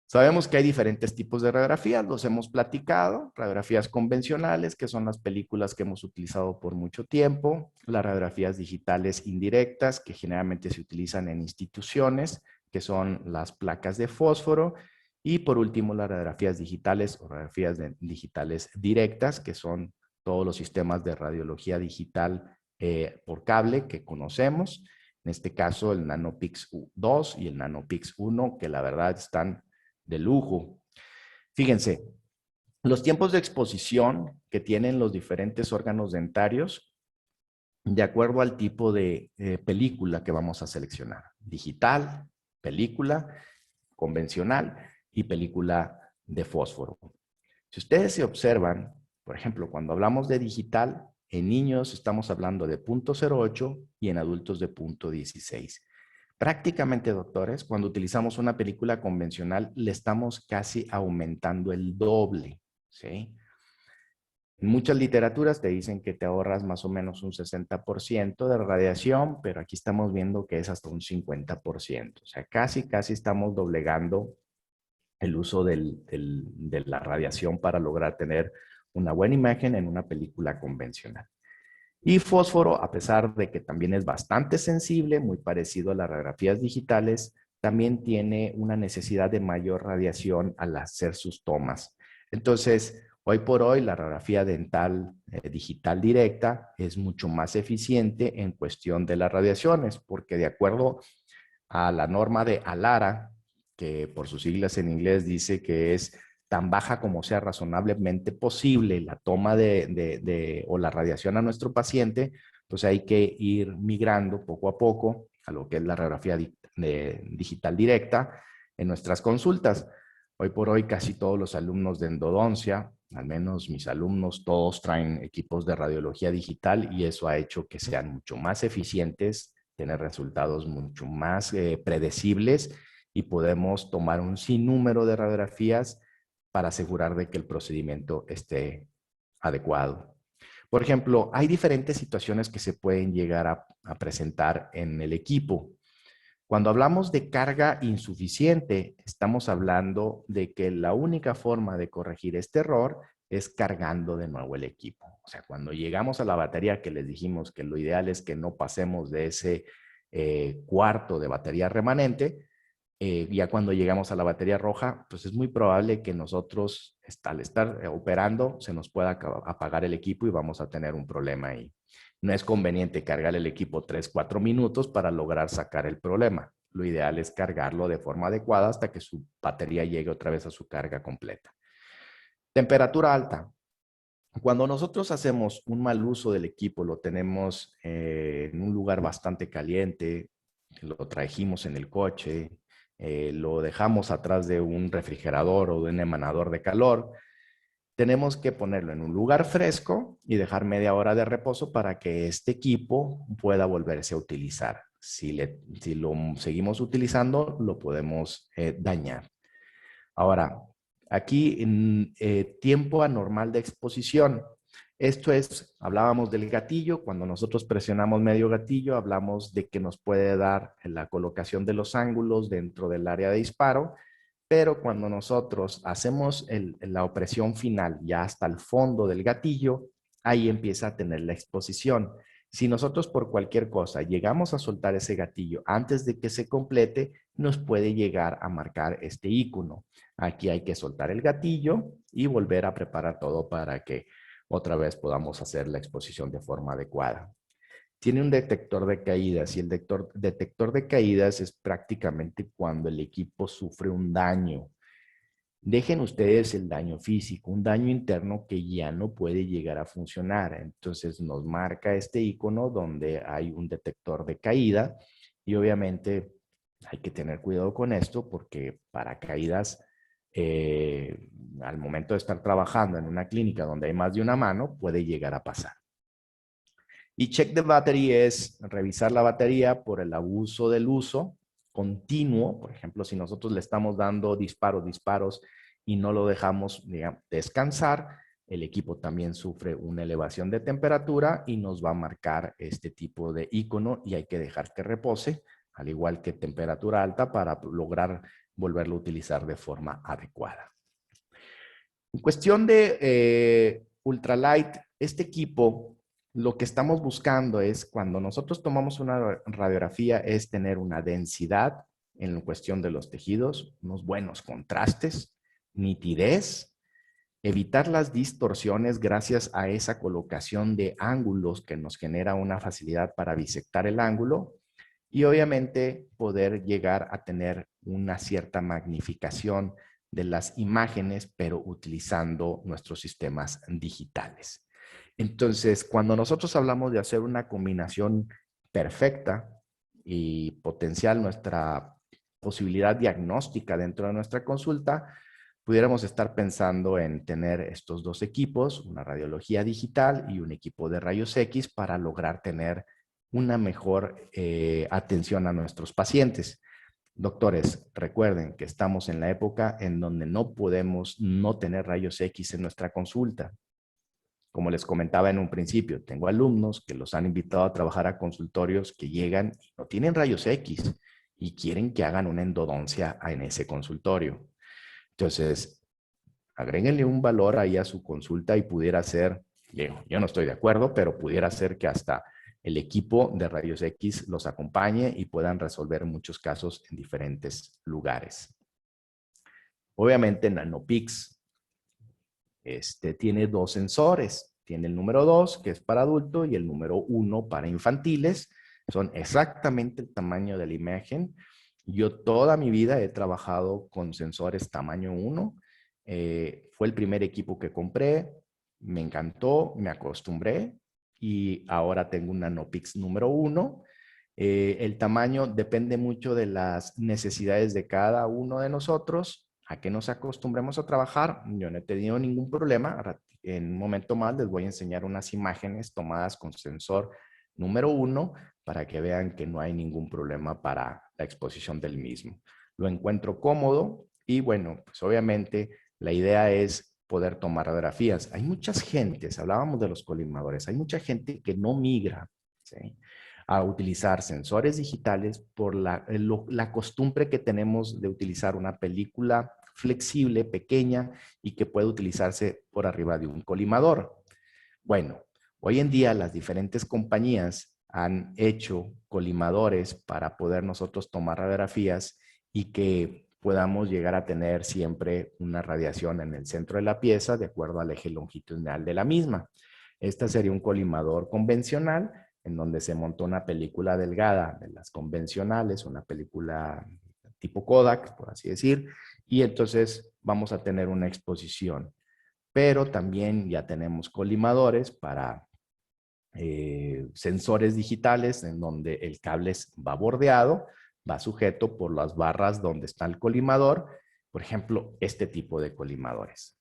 Sabemos que hay diferentes tipos de radiografías, los hemos platicado, radiografías convencionales, que son las películas que hemos utilizado por mucho tiempo, las radiografías digitales indirectas, que generalmente se utilizan en instituciones, que son las placas de fósforo, y por último las radiografías digitales o radiografías digitales directas, que son todos los sistemas de radiología digital por cable que conocemos, en este caso el Nanopix 2 y el Nanopix 1, que la verdad están de lujo. Fíjense, los tiempos de exposición que tienen los diferentes órganos dentarios, de acuerdo al tipo de película que vamos a seleccionar. Digital, película, convencional y película de fósforo. Si ustedes se observan, por ejemplo, cuando hablamos de digital, en niños estamos hablando de 0.08 y en adultos de 0.16. Prácticamente, doctores, cuando utilizamos una película convencional, le estamos casi aumentando el doble, ¿sí? En muchas literaturas te dicen que te ahorras más o menos un 60% de radiación, pero aquí estamos viendo que es hasta un 50%. O sea, casi estamos doblegando el uso de la radiación para lograr tener una buena imagen en una película convencional. Y fósforo, a pesar de que también es bastante sensible, muy parecido a las radiografías digitales, también tiene una necesidad de mayor radiación al hacer sus tomas. Entonces, hoy por hoy, la radiografía dental digital directa es mucho más eficiente en cuestión de las radiaciones, porque de acuerdo a la norma de ALARA, que por sus siglas en inglés dice que es tan baja como sea razonablemente posible la toma o la radiación a nuestro paciente, pues hay que ir migrando poco a poco a lo que es la radiografía digital directa en nuestras consultas. Hoy por hoy casi todos los alumnos de endodoncia, al menos mis alumnos, todos traen equipos de radiología digital y eso ha hecho que sean mucho más eficientes, tener resultados mucho más predecibles y podemos tomar un sinnúmero de radiografías para asegurar de que el procedimiento esté adecuado. Por ejemplo, hay diferentes situaciones que se pueden llegar a presentar en el equipo. Cuando hablamos de carga insuficiente, estamos hablando de que la única forma de corregir este error es cargando de nuevo el equipo. O sea, cuando llegamos a la batería que les dijimos que lo ideal es que no pasemos de ese cuarto de batería remanente, ya cuando llegamos a la batería roja, pues es muy probable que nosotros, al estar operando, se nos pueda apagar el equipo y vamos a tener un problema ahí. No es conveniente cargar el equipo 3-4 minutos para lograr sacar el problema. Lo ideal es cargarlo de forma adecuada hasta que su batería llegue otra vez a su carga completa. Temperatura alta. Cuando nosotros hacemos un mal uso del equipo, lo tenemos en un lugar bastante caliente, lo trajimos en el coche, lo dejamos atrás de un refrigerador o de un emanador de calor, tenemos que ponerlo en un lugar fresco y dejar media hora de reposo para que este equipo pueda volverse a utilizar. Si lo seguimos utilizando, lo podemos dañar. Ahora, aquí en tiempo anormal de exposición. Esto es, hablábamos del gatillo, cuando nosotros presionamos medio gatillo, hablamos de que nos puede dar la colocación de los ángulos dentro del área de disparo, pero cuando nosotros hacemos la opresión final ya hasta el fondo del gatillo, ahí empieza a tener la exposición. Si nosotros por cualquier cosa llegamos a soltar ese gatillo antes de que se complete, nos puede llegar a marcar este icono. Aquí hay que soltar el gatillo y volver a preparar todo para que otra vez podamos hacer la exposición de forma adecuada. Tiene un detector de caídas y el detector de caídas es prácticamente cuando el equipo sufre un daño. Dejen ustedes el daño físico, un daño interno que ya no puede llegar a funcionar. Entonces nos marca este icono donde hay un detector de caída y obviamente hay que tener cuidado con esto porque para caídas, al momento de estar trabajando en una clínica donde hay más de una mano, puede llegar a pasar. Y check the battery es revisar la batería por el abuso del uso continuo. Por ejemplo, si nosotros le estamos dando disparos y no lo dejamos, digamos, descansar, el equipo también sufre una elevación de temperatura y nos va a marcar este tipo de icono y hay que dejar que repose, al igual que temperatura alta para lograr volverlo a utilizar de forma adecuada. En cuestión de ultralight, este equipo, lo que estamos buscando es cuando nosotros tomamos una radiografía es tener una densidad en cuestión de los tejidos, unos buenos contrastes, nitidez, evitar las distorsiones gracias a esa colocación de ángulos que nos genera una facilidad para bisectar el ángulo y obviamente poder llegar a tener una cierta magnificación de las imágenes, pero utilizando nuestros sistemas digitales. Entonces, cuando nosotros hablamos de hacer una combinación perfecta y potencial nuestra posibilidad diagnóstica dentro de nuestra consulta, pudiéramos estar pensando en tener estos dos equipos, una radiología digital y un equipo de rayos X para lograr tener una mejor atención a nuestros pacientes. Doctores, recuerden que estamos en la época en donde no podemos no tener rayos X en nuestra consulta. Como les comentaba en un principio, tengo alumnos que los han invitado a trabajar a consultorios que llegan y no tienen rayos X y quieren que hagan una endodoncia en ese consultorio. Entonces, agréguenle un valor ahí a su consulta y pudiera ser, yo no estoy de acuerdo, pero pudiera ser que hasta el equipo de rayos X los acompañe y puedan resolver muchos casos en diferentes lugares. Obviamente Nanopix tiene dos sensores. Tiene el número 2, que es para adulto, y el número 1 para infantiles. Son exactamente el tamaño de la imagen. Yo toda mi vida he trabajado con sensores tamaño 1. Fue el primer equipo que compré. Me encantó, me acostumbré y ahora tengo un Nanopix número 1. El tamaño depende mucho de las necesidades de cada uno de nosotros, a que nos acostumbremos a trabajar. Yo no he tenido ningún problema. En un momento más les voy a enseñar unas imágenes tomadas con sensor número 1 para que vean que no hay ningún problema para la exposición del mismo. Lo encuentro cómodo y bueno, pues obviamente la idea es poder tomar radiografías. Hay muchas gentes, hablábamos de los colimadores, hay mucha gente que no migra, ¿sí?, a utilizar sensores digitales por la costumbre que tenemos de utilizar una película flexible, pequeña y que puede utilizarse por arriba de un colimador. Bueno, hoy en día las diferentes compañías han hecho colimadores para poder nosotros tomar radiografías y que podamos llegar a tener siempre una radiación en el centro de la pieza de acuerdo al eje longitudinal de la misma. Este sería un colimador convencional en donde se montó una película delgada de las convencionales, una película tipo Kodak, por así decir, y entonces vamos a tener una exposición. pero también ya tenemos colimadores para sensores digitales en donde el cable va bordeado, va sujeto por las barras donde está el colimador, por ejemplo, este tipo de colimadores.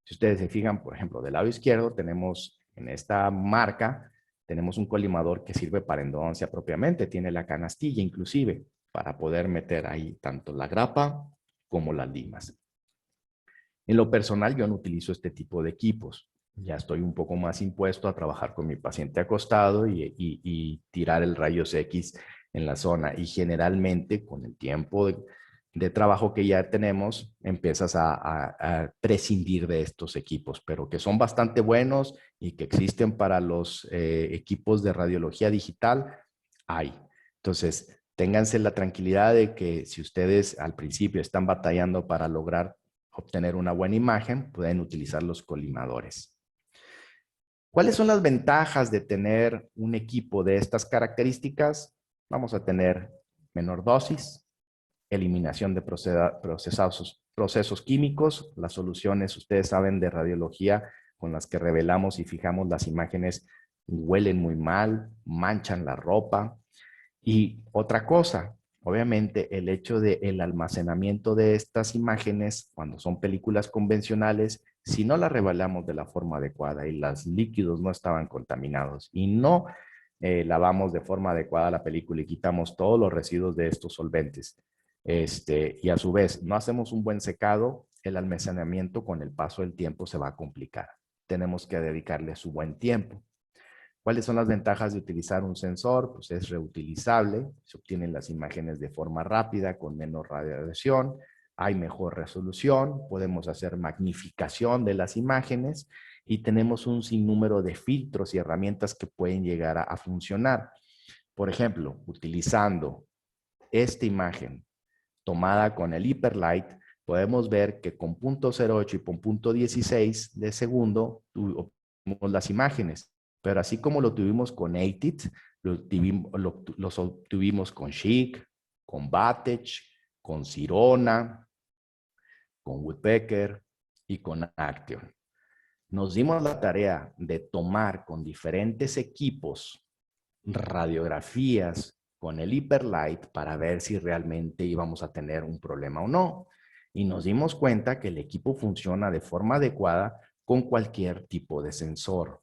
Si ustedes se fijan, por ejemplo, del lado izquierdo tenemos en esta marca, tenemos un colimador que sirve para endodoncia propiamente, tiene la canastilla inclusive para poder meter ahí tanto la grapa como las limas. En lo personal, yo no utilizo este tipo de equipos. Ya estoy un poco más impuesto a trabajar con mi paciente acostado y tirar el rayos X en la zona. Y generalmente, con el tiempo de trabajo que ya tenemos, empiezas a prescindir de estos equipos, pero que son bastante buenos y que existen para los equipos de radiología digital, hay. Entonces, ténganse la tranquilidad de que si ustedes al principio están batallando para lograr obtener una buena imagen, pueden utilizar los colimadores. ¿Cuáles son las ventajas de tener un equipo de estas características? Vamos a tener menor dosis, eliminación de procesos químicos, las soluciones, ustedes saben, de radiología con las que revelamos y fijamos las imágenes huelen muy mal, manchan la ropa. Y otra cosa, obviamente el hecho del almacenamiento de estas imágenes, cuando son películas convencionales, si no las revelamos de la forma adecuada y los líquidos no estaban contaminados y no lavamos de forma adecuada la película y quitamos todos los residuos de estos solventes, y a su vez no hacemos un buen secado, el almacenamiento con el paso del tiempo se va a complicar. Tenemos que dedicarle su buen tiempo. ¿Cuáles son las ventajas de utilizar un sensor? Pues es reutilizable, se obtienen las imágenes de forma rápida, con menos radiación, hay mejor resolución, podemos hacer magnificación de las imágenes y tenemos un sinnúmero de filtros y herramientas que pueden llegar a funcionar. Por ejemplo, utilizando esta imagen tomada con el Hyperlight, podemos ver que con 0.08 y con 0.16 de segundo tuvimos las imágenes. Pero así como lo tuvimos con ATIT, los obtuvimos con Schick, con Batech, con Sirona, con Woodpecker y con Action. Nos dimos la tarea de tomar con diferentes equipos radiografías con el Hyperlight para ver si realmente íbamos a tener un problema o no. Y nos dimos cuenta que el equipo funciona de forma adecuada con cualquier tipo de sensor.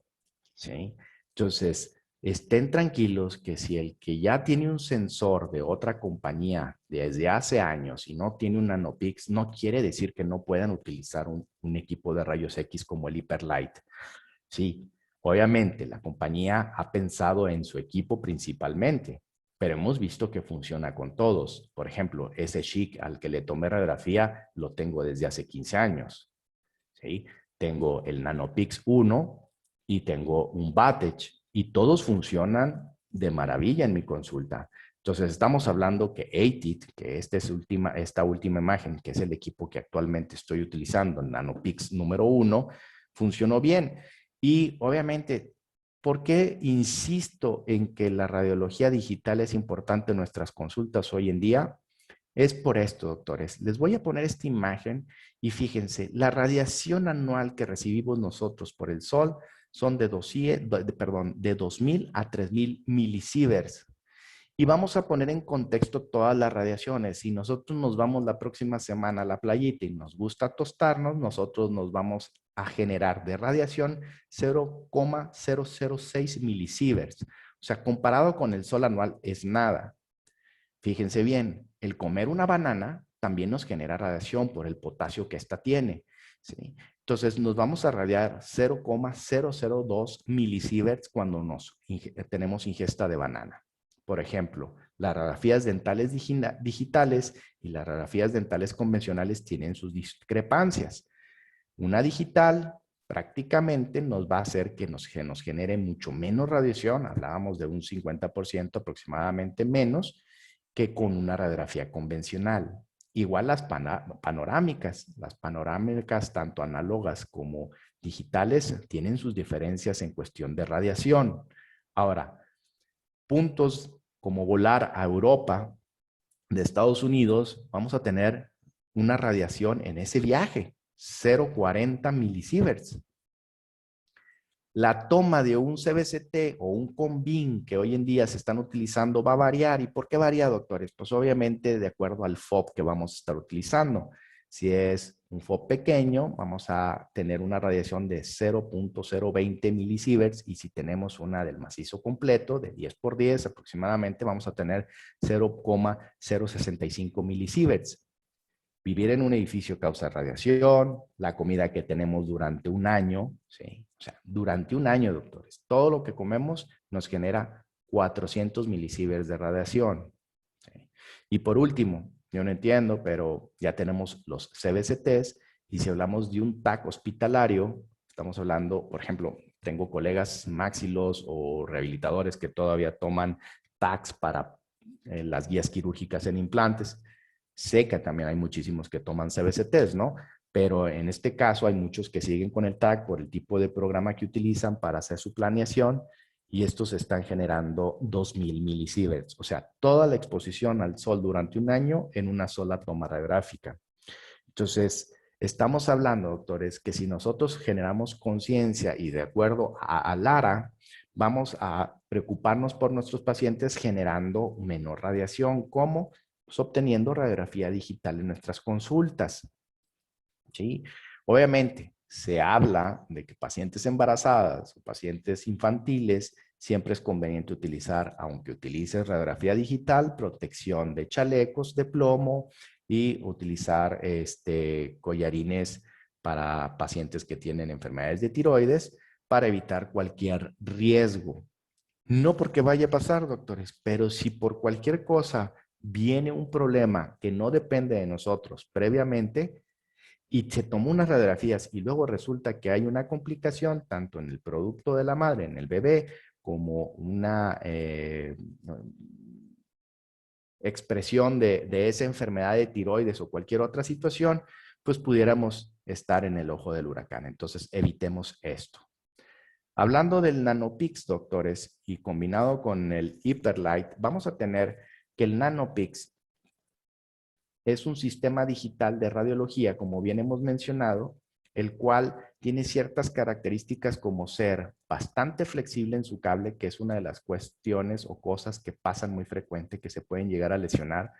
¿Sí? Entonces, estén tranquilos que si el que ya tiene un sensor de otra compañía desde hace años y no tiene un Nanopix, no quiere decir que no puedan utilizar un equipo de rayos X como el Hyperlight. Sí, obviamente la compañía ha pensado en su equipo principalmente, pero hemos visto que funciona con todos. Por ejemplo, ese Schick al que le tomé radiografía lo tengo desde hace 15 años. ¿Sí? Tengo el Nanopix 1 y tengo un Batech y todos funcionan de maravilla en mi consulta. Entonces estamos hablando que ATIT, que esta última imagen, que es el equipo que actualmente estoy utilizando, el Nanopix número 1, funcionó bien. Y obviamente, ¿por qué insisto en que la radiología digital es importante en nuestras consultas hoy en día? Es por esto, doctores. Les voy a poner esta imagen y fíjense, la radiación anual que recibimos nosotros por el sol son de 2.000 a 3.000 milisieverts. Y vamos a poner en contexto todas las radiaciones. Si nosotros nos vamos la próxima semana a la playita y nos gusta tostarnos, nosotros nos vamos a generar de radiación 0,006 milisieverts. O sea, comparado con el sol anual es nada. Fíjense bien, el comer una banana también nos genera radiación por el potasio que ésta tiene. ¿Sí? Entonces, nos vamos a radiar 0,002 milisieverts cuando tenemos ingesta de banana. Por ejemplo, las radiografías dentales digitales y las radiografías dentales convencionales tienen sus discrepancias. Una digital prácticamente nos va a hacer que nos genere mucho menos radiación, hablábamos de un 50% aproximadamente menos, que con una radiografía convencional. Igual las panorámicas tanto análogas como digitales tienen sus diferencias en cuestión de radiación. Ahora, puntos como volar a Europa de Estados Unidos, vamos a tener una radiación en ese viaje. 0,40 milisieverts. La toma de un CBCT o un Combin que hoy en día se están utilizando va a variar. ¿Y por qué varía, doctores? Pues obviamente de acuerdo al FOB que vamos a estar utilizando. Si es un FOB pequeño, vamos a tener una radiación de 0,020 milisieverts, y si tenemos una del macizo completo de 10 por 10 aproximadamente, vamos a tener 0,065 milisieverts. Vivir en un edificio causa radiación, la comida que tenemos durante un año, ¿sí? O sea, durante un año, doctores, todo lo que comemos nos genera 400 milisieverts de radiación, ¿sí? Y por último, yo no entiendo, pero ya tenemos los CBCTs, y si hablamos de un TAC hospitalario, estamos hablando, por ejemplo, tengo colegas maxilos o rehabilitadores que todavía toman TACs para las guías quirúrgicas en implantes. Sé que también hay muchísimos que toman CBCTs, ¿no? Pero en este caso hay muchos que siguen con el TAC por el tipo de programa que utilizan para hacer su planeación, y estos están generando 2000 milisieverts. O sea, toda la exposición al sol durante un año en una sola toma radiográfica. Entonces, estamos hablando, doctores, que si nosotros generamos conciencia y de acuerdo a Lara, vamos a preocuparnos por nuestros pacientes generando menor radiación. ¿Cómo? Pues obteniendo radiografía digital en nuestras consultas, ¿sí? Obviamente, se habla de que pacientes embarazadas o pacientes infantiles siempre es conveniente utilizar, aunque utilices radiografía digital, protección de chalecos de plomo y utilizar collarines para pacientes que tienen enfermedades de tiroides para evitar cualquier riesgo. No porque vaya a pasar, doctores, pero si por cualquier cosa viene un problema que no depende de nosotros previamente y se tomó unas radiografías y luego resulta que hay una complicación tanto en el producto de la madre, en el bebé, como una expresión de esa enfermedad de tiroides o cualquier otra situación, pues pudiéramos estar en el ojo del huracán. Entonces, evitemos esto. Hablando del NanoPix, doctores, y combinado con el Hyperlight, vamos a tener que el NanoPix es un sistema digital de radiología, como bien hemos mencionado, el cual tiene ciertas características como ser bastante flexible en su cable, que es una de las cuestiones o cosas que pasan muy frecuente, que se pueden llegar a lesionar.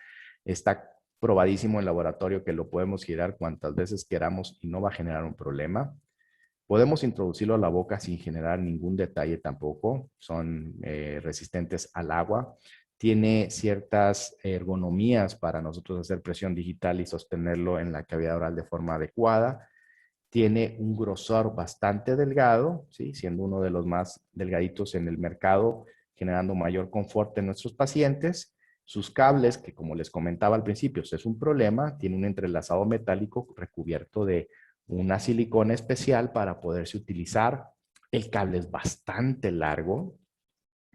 Está probadísimo en laboratorio que lo podemos girar cuantas veces queramos y no va a generar un problema. Podemos introducirlo a la boca sin generar ningún detalle tampoco. Son resistentes al agua. Tiene ciertas ergonomías para nosotros hacer presión digital y sostenerlo en la cavidad oral de forma adecuada. Tiene un grosor bastante delgado, ¿sí? Siendo uno de los más delgaditos en el mercado, generando mayor confort en nuestros pacientes. Sus cables, que como les comentaba al principio, es un problema, tiene un entrelazado metálico recubierto de una silicona especial para poderse utilizar. El cable es bastante largo,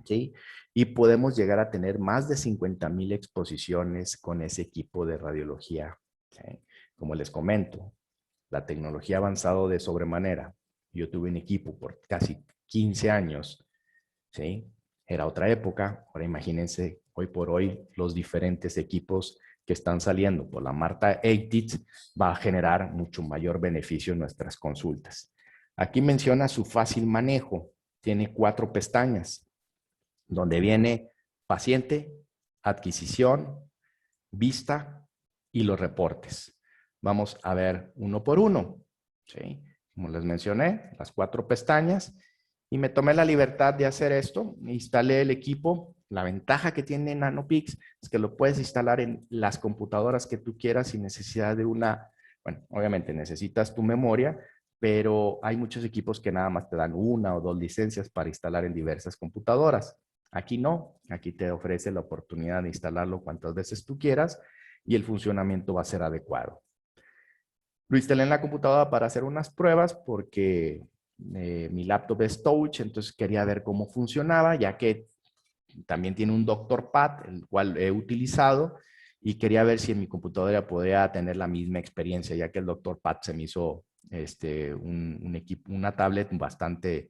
¿sí? Y podemos llegar a tener más de 50,000 exposiciones con ese equipo de radiología, ¿sí? Como les comento, la tecnología ha avanzado de sobremanera. Yo tuve un equipo por casi 15 años, ¿sí? Era otra época. Ahora imagínense, hoy por hoy, los diferentes equipos que están saliendo por la marca ATIT va a generar mucho mayor beneficio en nuestras consultas. Aquí menciona su fácil manejo. Tiene 4 pestañas, donde viene paciente, adquisición, vista y los reportes. Vamos a ver uno por uno, ¿sí? Como les mencioné, las 4 pestañas, y me tomé la libertad de hacer esto. Instalé el equipo. La ventaja que tiene NanoPix es que lo puedes instalar en las computadoras que tú quieras sin necesidad de una, bueno, obviamente necesitas tu memoria, pero hay muchos equipos que nada más te dan 1 o 2 licencias para instalar en diversas computadoras. Aquí no, aquí te ofrece la oportunidad de instalarlo cuantas veces tú quieras y el funcionamiento va a ser adecuado. Lo instalé en la computadora para hacer unas pruebas porque mi laptop es touch, entonces quería ver cómo funcionaba, ya que también tiene un Doctor Pad, el cual he utilizado, y quería ver si en mi computadora podía tener la misma experiencia, ya que el Doctor Pad se me hizo un equipo, una tablet bastante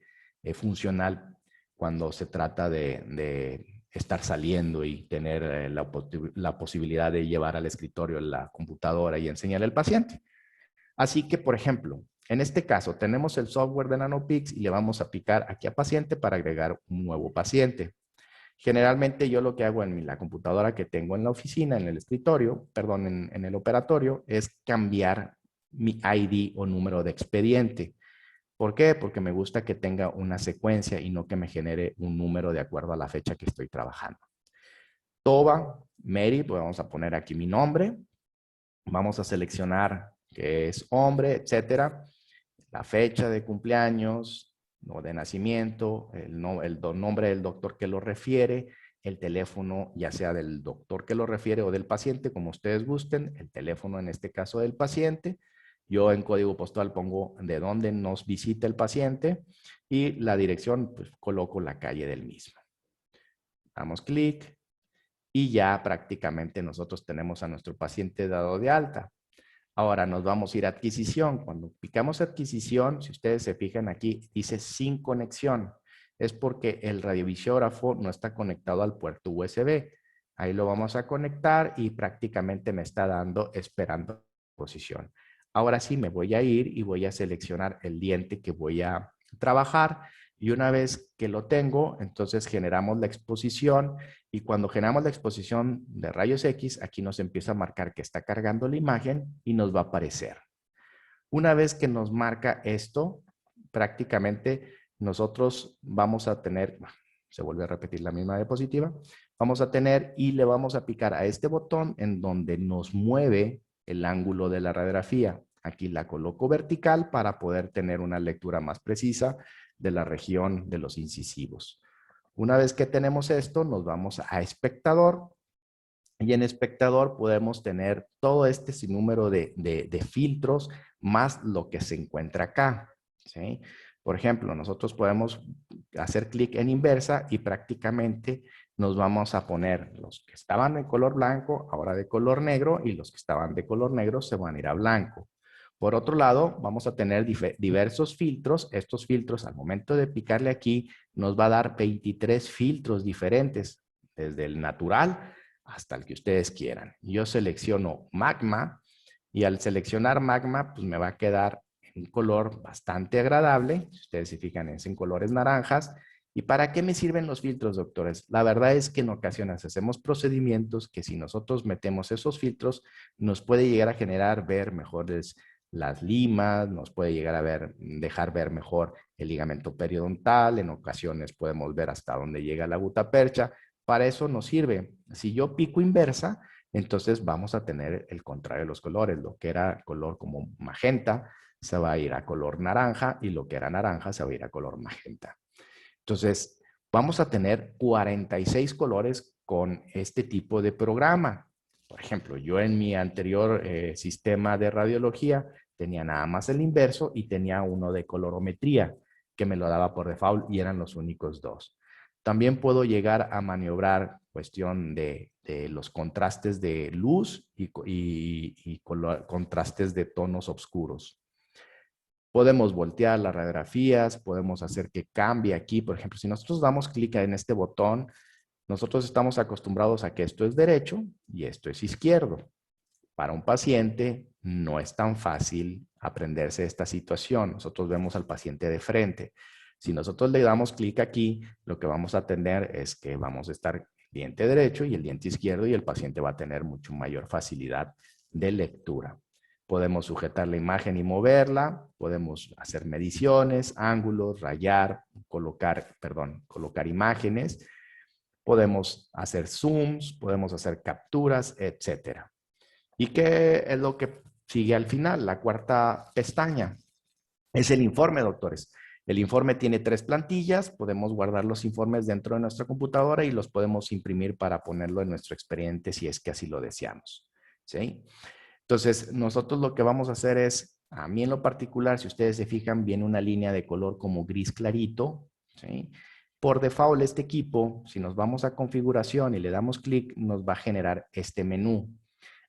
funcional cuando se trata de estar saliendo y tener la posibilidad de llevar al escritorio la computadora y enseñarle al paciente. Así que, por ejemplo, en este caso tenemos el software de Nanopix y le vamos a picar aquí a paciente para agregar un nuevo paciente. Generalmente yo lo que hago en la computadora que tengo en la oficina, en el escritorio, perdón, en el operatorio, es cambiar mi ID o número de expediente. ¿Por qué? Porque me gusta que tenga una secuencia y no que me genere un número de acuerdo a la fecha que estoy trabajando. Toba, Mary, pues vamos a poner aquí mi nombre. Vamos a seleccionar que es hombre, etcétera. La fecha de cumpleaños, o de nacimiento, el nombre del doctor que lo refiere, el teléfono, ya sea del doctor que lo refiere o del paciente, como ustedes gusten, el teléfono en este caso del paciente. Yo en código postal pongo de dónde nos visita el paciente y la dirección, pues coloco la calle del mismo. Damos clic y ya prácticamente nosotros tenemos a nuestro paciente dado de alta. Ahora nos vamos a ir a adquisición. Cuando picamos adquisición, si ustedes se fijan aquí, dice sin conexión. Es porque el radiovisiógrafo no está conectado al puerto USB. Ahí lo vamos a conectar y prácticamente me está dando esperando posición. Ahora sí me voy a ir y voy a seleccionar el diente que voy a trabajar. Y una vez que lo tengo, entonces generamos la exposición y cuando generamos la exposición de rayos X, aquí nos empieza a marcar que está cargando la imagen y nos va a aparecer. Una vez que nos marca esto, prácticamente nosotros vamos a tener, se vuelve a repetir la misma diapositiva, vamos a tener y le vamos a picar a este botón en donde nos mueve el ángulo de la radiografía. Aquí la coloco vertical para poder tener una lectura más precisa de la región de los incisivos. Una vez que tenemos esto, nos vamos a espectador y en espectador podemos tener todo este sinnúmero de filtros más lo que se encuentra acá, ¿sí? Por ejemplo, nosotros podemos hacer clic en inversa y prácticamente nos vamos a poner los que estaban de color blanco, ahora de color negro, y los que estaban de color negro se van a ir a blanco. Por otro lado, vamos a tener diversos filtros. Estos filtros, al momento de picarle aquí, nos va a dar 23 filtros diferentes, desde el natural hasta el que ustedes quieran. Yo selecciono magma y al seleccionar magma, pues me va a quedar un color bastante agradable. Si ustedes se fijan, es en colores naranjas. ¿Y para qué me sirven los filtros, doctores? La verdad es que en ocasiones hacemos procedimientos que si nosotros metemos esos filtros, nos puede llegar a generar ver mejores las limas, nos puede llegar a dejar ver mejor el ligamento periodontal, en ocasiones podemos ver hasta dónde llega la gutapercha. Para eso nos sirve. Si yo pico inversa, entonces vamos a tener el contrario de los colores. Lo que era color como magenta se va a ir a color naranja y lo que era naranja se va a ir a color magenta. Entonces, vamos a tener 46 colores con este tipo de programa. Por ejemplo, yo en mi anterior sistema de radiología tenía nada más el inverso y tenía uno de colorometría que me lo daba por default y eran los únicos dos. También puedo llegar a maniobrar cuestión de los contrastes de luz y contrastes de tonos oscuros. Podemos voltear las radiografías, podemos hacer que cambie aquí. Por ejemplo, si nosotros damos clic en este botón, nosotros estamos acostumbrados a que esto es derecho y esto es izquierdo. Para un paciente no es tan fácil aprenderse esta situación. Nosotros vemos al paciente de frente. Si nosotros le damos clic aquí, lo que vamos a tener es que vamos a estar diente derecho y el diente izquierdo y el paciente va a tener mucho mayor facilidad de lectura. Podemos sujetar la imagen y moverla, podemos hacer mediciones, ángulos, rayar, colocar imágenes, podemos hacer zooms, podemos hacer capturas, etcétera. ¿Y qué es lo que sigue al final? La cuarta pestaña es el informe, doctores. El informe tiene 3 plantillas, podemos guardar los informes dentro de nuestra computadora y los podemos imprimir para ponerlo en nuestro expediente si es que así lo deseamos, ¿sí? Entonces, nosotros lo que vamos a hacer es, a mí en lo particular, si ustedes se fijan, viene una línea de color como gris clarito, ¿sí? Por default, este equipo, si nos vamos a configuración y le damos clic, nos va a generar este menú.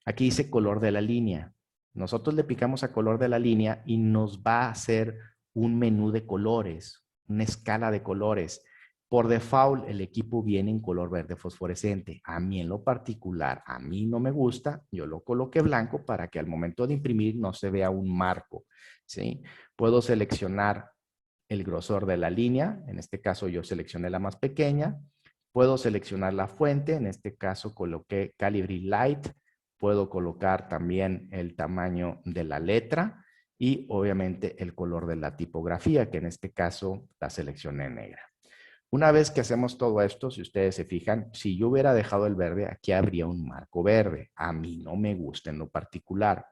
Aquí dice color de la línea. Nosotros le picamos a color de la línea y nos va a hacer un menú de colores, una escala de colores. Por default, el equipo viene en color verde fosforescente. A mí en lo particular, a mí no me gusta. Yo lo coloqué blanco para que al momento de imprimir no se vea un marco, ¿sí? Puedo seleccionar el grosor de la línea. En este caso yo seleccioné la más pequeña. Puedo seleccionar la fuente. En este caso coloqué Calibri Light. Puedo colocar también el tamaño de la letra y obviamente el color de la tipografía, que en este caso la seleccioné negra. Una vez que hacemos todo esto, si ustedes se fijan, si yo hubiera dejado el verde, aquí habría un marco verde. A mí no me gusta en lo particular.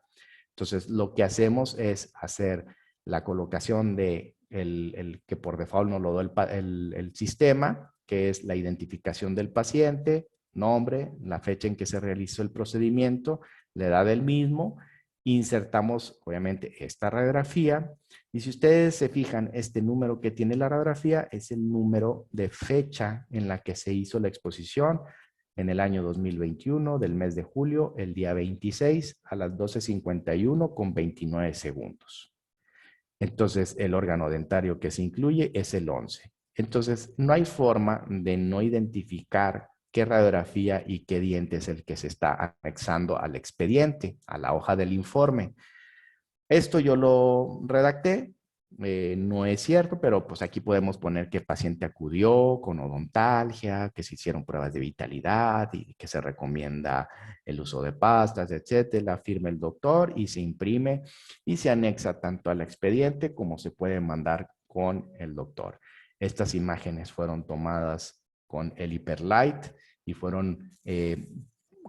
Entonces, lo que hacemos es hacer la colocación de el que por default nos lo da el sistema, que es la identificación del paciente, nombre, la fecha en que se realizó el procedimiento, la edad del mismo. Insertamos, obviamente, esta radiografía. Y si ustedes se fijan, este número que tiene la radiografía es el número de fecha en la que se hizo la exposición en el año 2021, del mes de julio, el día 26 a las 12:51 con 29 segundos. Entonces, el órgano dentario que se incluye es el 11. Entonces, no hay forma de no identificar qué radiografía y qué diente es el que se está anexando al expediente, a la hoja del informe. Esto yo lo redacté, no es cierto, pero pues aquí podemos poner que el paciente acudió con odontalgia, que se hicieron pruebas de vitalidad y que se recomienda el uso de pastas, etcétera. Firma el doctor y se imprime y se anexa tanto al expediente como se puede mandar con el doctor. Estas imágenes fueron tomadas con el Hyperlight y fueron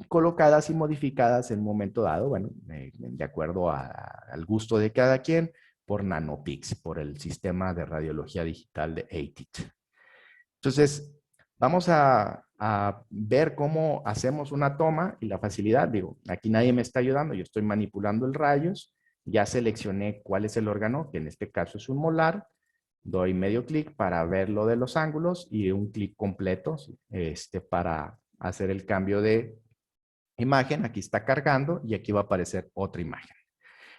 colocadas y modificadas en un momento dado, bueno, de acuerdo al gusto de cada quien, por Nanopix, por el sistema de radiología digital de ATIT. Entonces, vamos a ver cómo hacemos una toma y la facilidad. Digo, aquí nadie me está ayudando, yo estoy manipulando el rayos, ya seleccioné cuál es el órgano, que en este caso es un molar, doy medio clic para ver lo de los ángulos y un clic completo para hacer el cambio de imagen. Aquí está cargando y aquí va a aparecer otra imagen.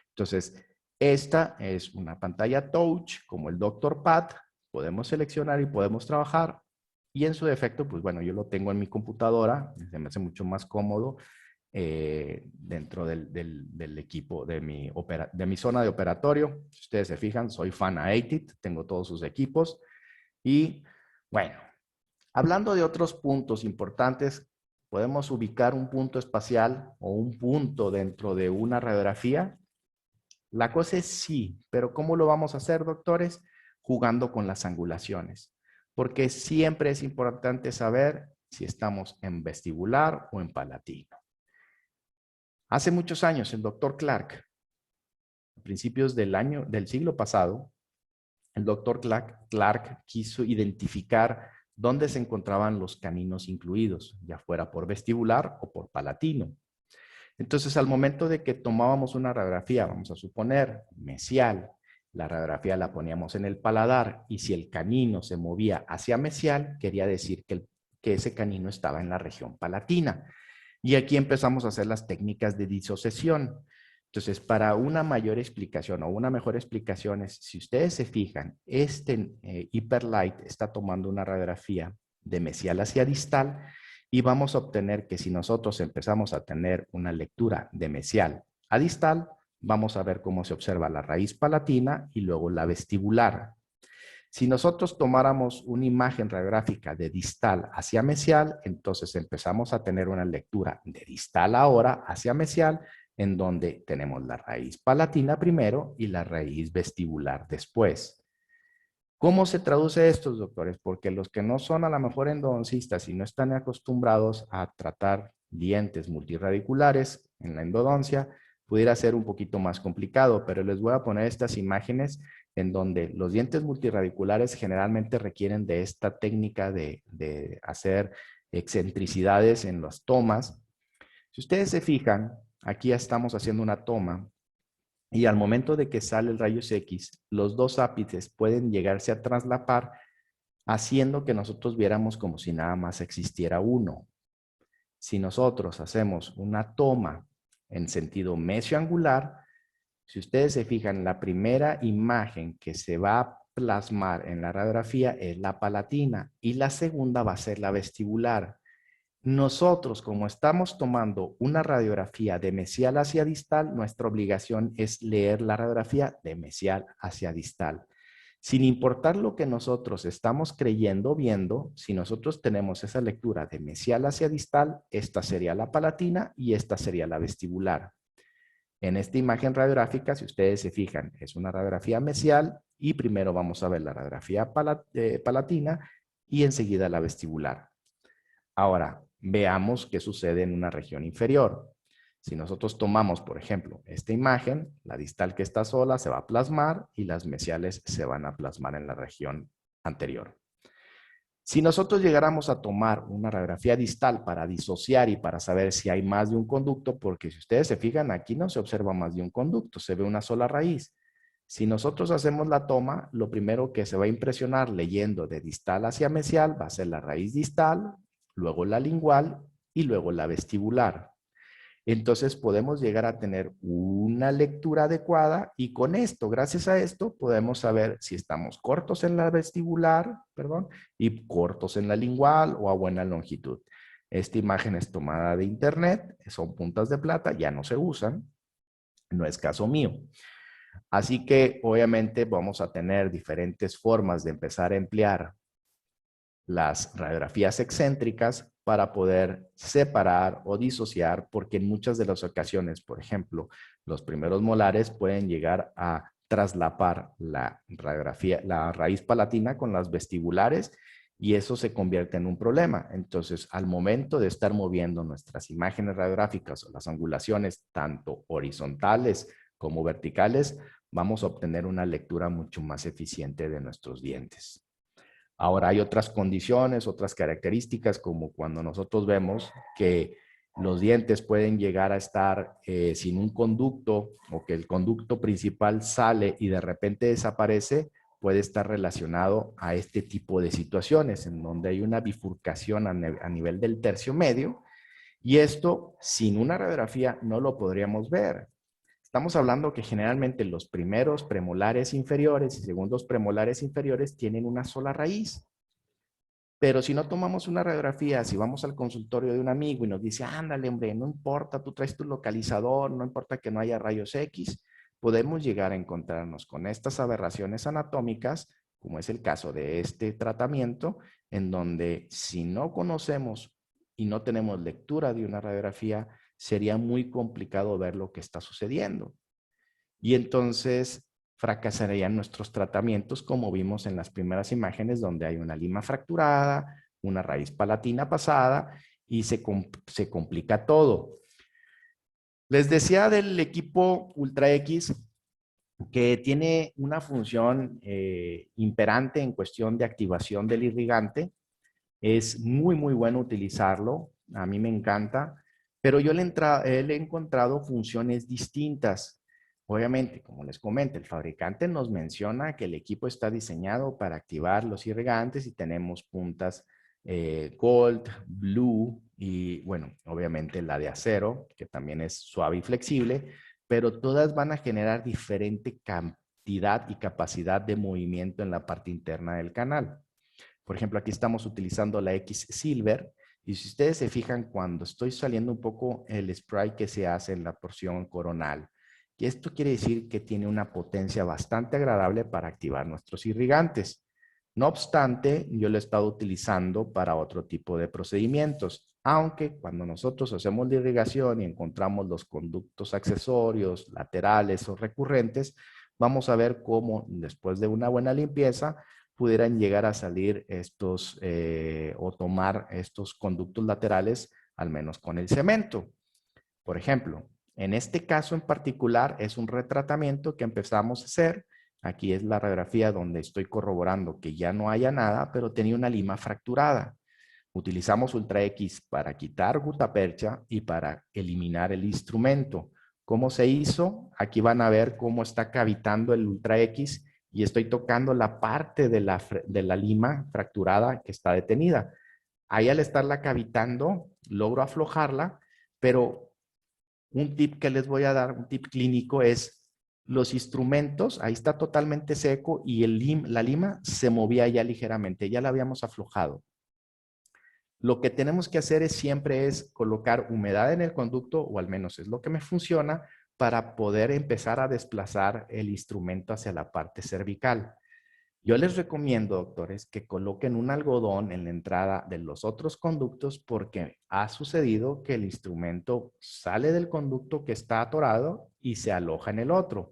Entonces, esta es una pantalla touch como el Dr. Pad. Podemos seleccionar y podemos trabajar. Y en su defecto, pues bueno, yo lo tengo en mi computadora. Se me hace mucho más cómodo dentro del equipo de mi zona de operatorio. Si ustedes se fijan, soy fan a ATIT. Tengo todos sus equipos. Y bueno, hablando de otros puntos importantes, podemos ubicar un punto espacial o un punto dentro de una radiografía. La cosa es sí, pero ¿cómo lo vamos a hacer, doctores? Jugando con las angulaciones, porque siempre es importante saber si estamos en vestibular o en palatino. Hace muchos años, el doctor Clark, a principios del siglo pasado, el doctor Clark quiso identificar dónde se encontraban los caninos incluidos, ya fuera por vestibular o por palatino. Entonces, al momento de que tomábamos una radiografía, vamos a suponer mesial, la radiografía la poníamos en el paladar y si el canino se movía hacia mesial, quería decir que ese canino estaba en la región palatina. Y aquí empezamos a hacer las técnicas de disociación. Entonces, para una mayor explicación o una mejor explicación es, si ustedes se fijan, Hyperlight está tomando una radiografía de mesial hacia distal y vamos a obtener que si nosotros empezamos a tener una lectura de mesial a distal, vamos a ver cómo se observa la raíz palatina y luego la vestibular. Si nosotros tomáramos una imagen radiográfica de distal hacia mesial, entonces empezamos a tener una lectura de distal ahora hacia mesial, en donde tenemos la raíz palatina primero y la raíz vestibular después. ¿Cómo se traduce esto, doctores? Porque los que no son a lo mejor endodoncistas y no están acostumbrados a tratar dientes multirradiculares en la endodoncia, pudiera ser un poquito más complicado, pero les voy a poner estas imágenes en donde los dientes multirradiculares generalmente requieren de esta técnica de hacer excentricidades en las tomas. Si ustedes se fijan, aquí ya estamos haciendo una toma y al momento de que sale el rayos X, los dos ápices pueden llegarse a traslapar, haciendo que nosotros viéramos como si nada más existiera uno. Si nosotros hacemos una toma en sentido mesioangular, si ustedes se fijan, la primera imagen que se va plasmar en la radiografía es la palatina y la segunda va a ser la vestibular. Nosotros, como estamos tomando una radiografía de mesial hacia distal, nuestra obligación es leer la radiografía de mesial hacia distal. Sin importar lo que nosotros estamos creyendo, viendo, si nosotros tenemos esa lectura de mesial hacia distal, esta sería la palatina y esta sería la vestibular. En esta imagen radiográfica, si ustedes se fijan, es una radiografía mesial y primero vamos a ver la radiografía palatina y enseguida la vestibular. Ahora, veamos qué sucede en una región inferior. Si nosotros tomamos, por ejemplo, esta imagen, la distal que está sola se va a plasmar y las mesiales se van a plasmar en la región anterior. Si nosotros llegáramos a tomar una radiografía distal para disociar y para saber si hay más de un conducto, porque si ustedes se fijan, aquí no se observa más de un conducto, se ve una sola raíz. Si nosotros hacemos la toma, lo primero que se va a impresionar leyendo de distal hacia mesial va a ser la raíz distal, luego la lingual y luego la vestibular. Entonces podemos llegar a tener una lectura adecuada y con esto, gracias a esto, podemos saber si estamos cortos en la vestibular, perdón, y cortos en la lingual o a buena longitud. Esta imagen es tomada de internet, son puntas de plata, ya no se usan, no es caso mío. Así que obviamente vamos a tener diferentes formas de empezar a emplear las radiografías excéntricas para poder separar o disociar, porque en muchas de las ocasiones, por ejemplo, los primeros molares pueden llegar a traslapar la radiografía, la raíz palatina con las vestibulares y eso se convierte en un problema. Entonces, al momento de estar moviendo nuestras imágenes radiográficas o las angulaciones, tanto horizontales como verticales, vamos a obtener una lectura mucho más eficiente de nuestros dientes. Ahora hay otras condiciones, otras características, como cuando nosotros vemos que los dientes pueden llegar a estar sin un conducto o que el conducto principal sale y de repente desaparece, puede estar relacionado a este tipo de situaciones en donde hay una bifurcación a nivel del tercio medio y esto sin una radiografía no lo podríamos ver. Estamos hablando que generalmente los primeros premolares inferiores y segundos premolares inferiores tienen una sola raíz. Pero si no tomamos una radiografía, si vamos al consultorio de un amigo y nos dice, ándale, hombre, no importa, tú traes tu localizador, no importa que no haya rayos X, podemos llegar a encontrarnos con estas aberraciones anatómicas, como es el caso de este tratamiento, en donde si no conocemos y no tenemos lectura de una radiografía, sería muy complicado ver lo que está sucediendo. Y entonces fracasarían nuestros tratamientos, como vimos en las primeras imágenes, donde hay una lima fracturada, una raíz palatina pasada y se complica todo. Les decía del equipo Ultra X que tiene una función imperante en cuestión de activación del irrigante. Es muy, muy bueno utilizarlo. A mí me encanta. Pero yo le he encontrado funciones distintas. Obviamente, como les comento, el fabricante nos menciona que el equipo está diseñado para activar los irrigantes y tenemos puntas Gold, Blue y, bueno, obviamente la de acero, que también es suave y flexible, pero todas van a generar diferente cantidad y capacidad de movimiento en la parte interna del canal. Por ejemplo, aquí estamos utilizando la X Silver y si ustedes se fijan cuando estoy saliendo un poco el spray que se hace en la porción coronal, y esto quiere decir que tiene una potencia bastante agradable para activar nuestros irrigantes. No obstante, yo lo he estado utilizando para otro tipo de procedimientos, aunque cuando nosotros hacemos la irrigación y encontramos los conductos accesorios, laterales o recurrentes, vamos a ver cómo después de una buena limpieza pudieran llegar a salir estos o tomar estos conductos laterales, al menos con el cemento. Por ejemplo, en este caso en particular es un retratamiento que empezamos a hacer. Aquí es la radiografía donde estoy corroborando que ya no haya nada, pero tenía una lima fracturada. Utilizamos Ultra X para quitar gutapercha y para eliminar el instrumento. ¿Cómo se hizo? Aquí van a ver cómo está cavitando el Ultra X y estoy tocando la parte de la lima fracturada que está detenida. Ahí al estarla cavitando, logro aflojarla, pero un tip que les voy a dar, un tip clínico es los instrumentos, ahí está totalmente seco y la lima se movía ya ligeramente, ya la habíamos aflojado. Lo que tenemos que hacer siempre es colocar humedad en el conducto, o al menos es lo que me funciona, para poder empezar a desplazar el instrumento hacia la parte cervical. Yo les recomiendo, doctores, que coloquen un algodón en la entrada de los otros conductos porque ha sucedido que el instrumento sale del conducto que está atorado y se aloja en el otro.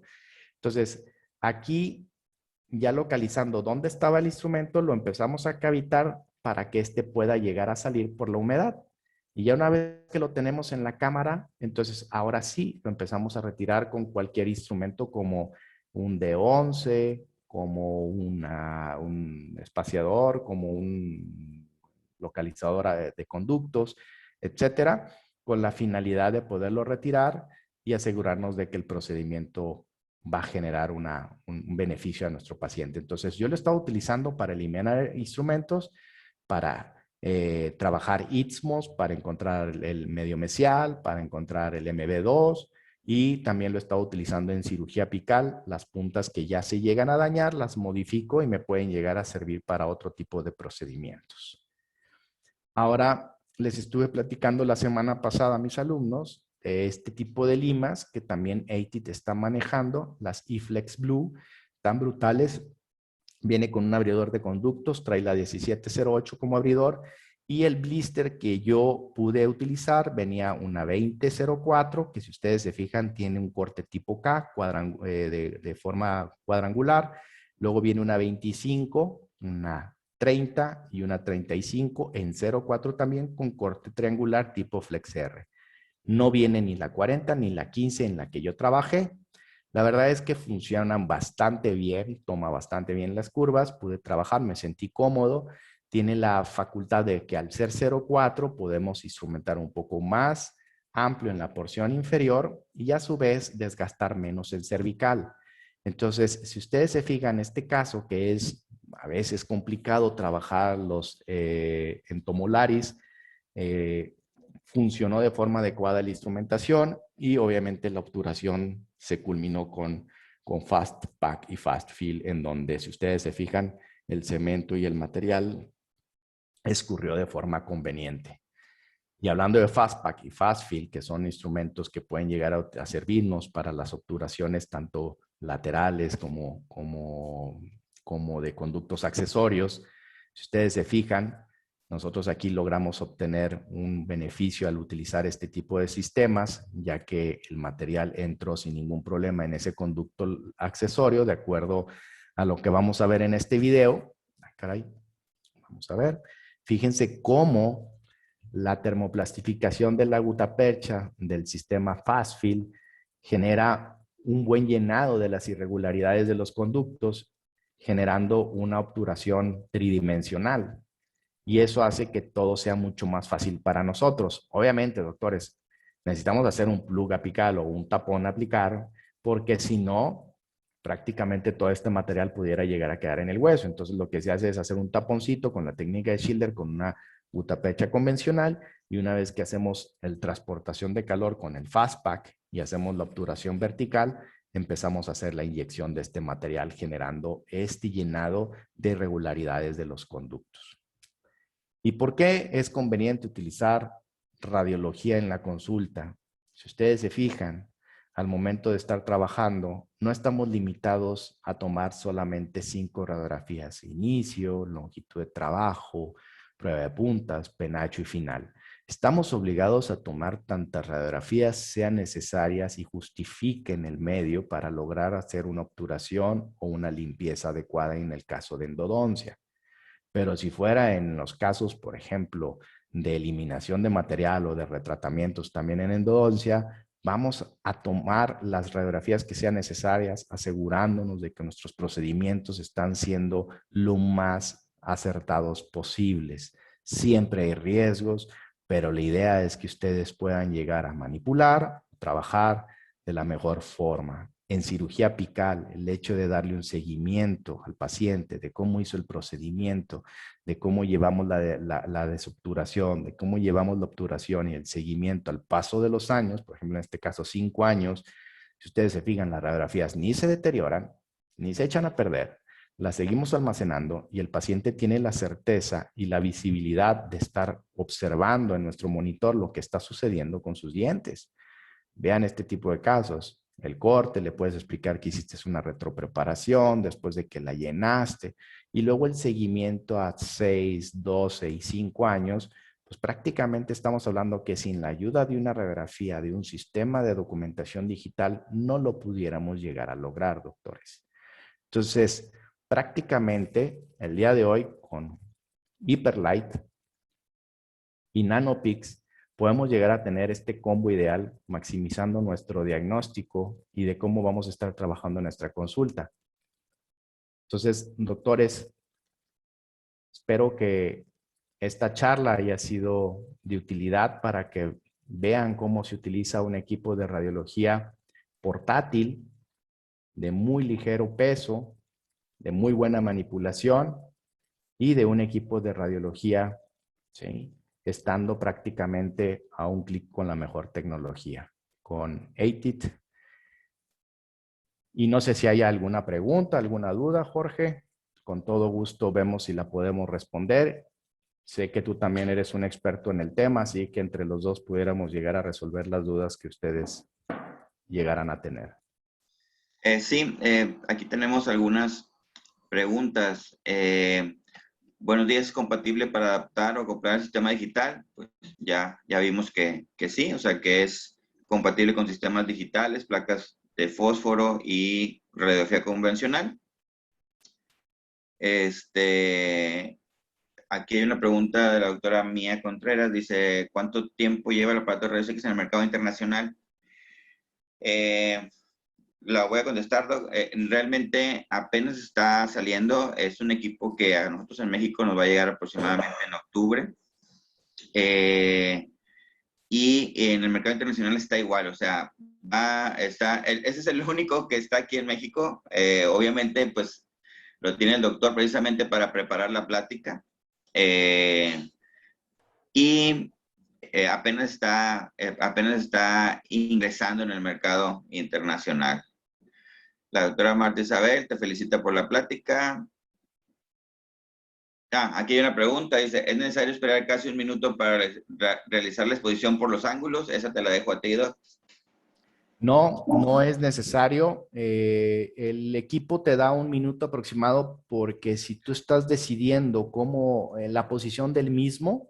Entonces, aquí ya localizando dónde estaba el instrumento, lo empezamos a cavitar para que éste pueda llegar a salir por la humedad. Y ya una vez que lo tenemos en la cámara, entonces ahora sí lo empezamos a retirar con cualquier instrumento como un D11, como un espaciador, como un localizador de conductos, etcétera, con la finalidad de poderlo retirar y asegurarnos de que el procedimiento va a generar un beneficio a nuestro paciente. Entonces, yo lo estaba utilizando para eliminar instrumentos, para trabajar istmos, para encontrar el medio mesial, para encontrar el MB2 y también lo estaba utilizando en cirugía apical. Las puntas que ya se llegan a dañar, las modifico y me pueden llegar a servir para otro tipo de procedimientos. Ahora, les estuve platicando la semana pasada a mis alumnos de este tipo de limas que también ATIT está manejando, las eFlex Blue, tan brutales. Viene con un abridor de conductos, trae la 1708 como abridor y el blister que yo pude utilizar venía una 2004, que si ustedes se fijan tiene un corte tipo K de forma cuadrangular. Luego viene una 25, una 30 y una 35 en 04 también con corte triangular tipo FlexR. No viene ni la 40 ni la 15 en la que yo trabajé. La verdad es que funcionan bastante bien, toma bastante bien las curvas, pude trabajar, me sentí cómodo. Tiene la facultad de que al ser 0,4 podemos instrumentar un poco más amplio en la porción inferior y a su vez desgastar menos el cervical. Entonces, si ustedes se fijan en este caso, que es a veces complicado trabajar los entomolaris, funcionó de forma adecuada la instrumentación y obviamente la obturación se culminó con Fast Pack y Fast Fill, en donde, si ustedes se fijan, el cemento y el material escurrió de forma conveniente. Y hablando de Fast Pack y Fast Fill, que son instrumentos que pueden llegar a servirnos para las obturaciones tanto laterales como de conductos accesorios, si ustedes se fijan, nosotros aquí logramos obtener un beneficio al utilizar este tipo de sistemas, ya que el material entró sin ningún problema en ese conducto accesorio, de acuerdo a lo que vamos a ver en este video. Ah, caray, vamos a ver. Fíjense cómo la termoplastificación de la gutapercha del sistema FastFill genera un buen llenado de las irregularidades de los conductos, generando una obturación tridimensional. Y eso hace que todo sea mucho más fácil para nosotros. Obviamente, doctores, necesitamos hacer un plug apical o un tapón a aplicar, porque si no, prácticamente todo este material pudiera llegar a quedar en el hueso. Entonces, lo que se hace es hacer un taponcito con la técnica de Schilder, con una gutapercha convencional, y una vez que hacemos el transportación de calor con el Fast Pack y hacemos la obturación vertical, empezamos a hacer la inyección de este material, generando este llenado de irregularidades de los conductos. ¿Y por qué es conveniente utilizar radiología en la consulta? Si ustedes se fijan, al momento de estar trabajando, no estamos limitados a tomar solamente 5 radiografías: inicio, longitud de trabajo, prueba de puntas, penacho y final. Estamos obligados a tomar tantas radiografías sean necesarias y justifiquen el medio para lograr hacer una obturación o una limpieza adecuada en el caso de endodoncia. Pero si fuera en los casos, por ejemplo, de eliminación de material o de retratamientos también en endodoncia, vamos a tomar las radiografías que sean necesarias, asegurándonos de que nuestros procedimientos están siendo lo más acertados posibles. Siempre hay riesgos, pero la idea es que ustedes puedan llegar a manipular, trabajar de la mejor forma. En cirugía apical, el hecho de darle un seguimiento al paciente, de cómo hizo el procedimiento, de cómo llevamos la desobturación, de cómo llevamos la obturación y el seguimiento al paso de los años, por ejemplo, en este caso 5 años, Si ustedes se fijan, las radiografías ni se deterioran, ni se echan a perder, las seguimos almacenando y el paciente tiene la certeza y la visibilidad de estar observando en nuestro monitor lo que está sucediendo con sus dientes. Vean este tipo de casos. El corte, le puedes explicar que hiciste una retropreparación después de que la llenaste y luego el seguimiento a 6, 12 y 5 años, pues prácticamente estamos hablando que sin la ayuda de una radiografía, de un sistema de documentación digital, no lo pudiéramos llegar a lograr, doctores. Entonces, prácticamente el día de hoy con Hyperlight y NanoPix podemos llegar a tener este combo ideal maximizando nuestro diagnóstico y de cómo vamos a estar trabajando en nuestra consulta. Entonces, doctores, espero que esta charla haya sido de utilidad para que vean cómo se utiliza un equipo de radiología portátil de muy ligero peso, de muy buena manipulación y de un equipo de radiología, ¿sí?, estando prácticamente a un clic con la mejor tecnología, con ATIT. Y no sé si hay alguna pregunta, alguna duda, Jorge. Con todo gusto vemos si la podemos responder. Sé que tú también eres un experto en el tema, así que entre los dos pudiéramos llegar a resolver las dudas que ustedes llegaran a tener. Sí, aquí tenemos algunas preguntas. Buenos días, ¿es compatible para adaptar o acoplar el sistema digital? Pues ya vimos que sí, o sea que es compatible con sistemas digitales, placas de fósforo y radiografía convencional. Aquí hay una pregunta de la doctora Mía Contreras, dice, ¿cuánto tiempo lleva el aparato de rayos X en el mercado internacional? La voy a contestar, Doc. Realmente apenas está saliendo. Es un equipo que a nosotros en México nos va a llegar aproximadamente en octubre. Y en el mercado internacional está igual, o sea, ese es el único que está aquí en México. Obviamente, pues lo tiene el doctor precisamente para preparar la plática. Y apenas está ingresando en el mercado internacional. La doctora Marta Isabel te felicita por la plática. Aquí hay una pregunta, dice, ¿es necesario esperar casi un minuto para realizar la exposición por los ángulos? Esa te la dejo a ti, Doc. No, no es necesario. El equipo te da un minuto aproximado porque si tú estás decidiendo cómo la posición del mismo,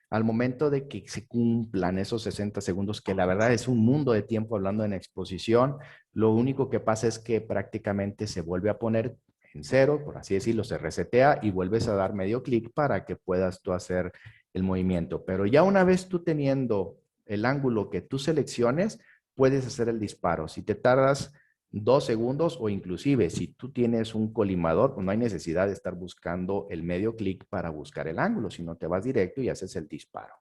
al momento de que se cumplan esos 60 segundos, que la verdad es un mundo de tiempo hablando en exposición, lo único que pasa es que prácticamente se vuelve a poner en cero, por así decirlo, se resetea y vuelves a dar medio clic para que puedas tú hacer el movimiento. Pero ya una vez tú teniendo el ángulo que tú selecciones, puedes hacer el disparo. Si te tardas 2 segundos o inclusive si tú tienes un colimador, pues no hay necesidad de estar buscando el medio clic para buscar el ángulo, sino te vas directo y haces el disparo.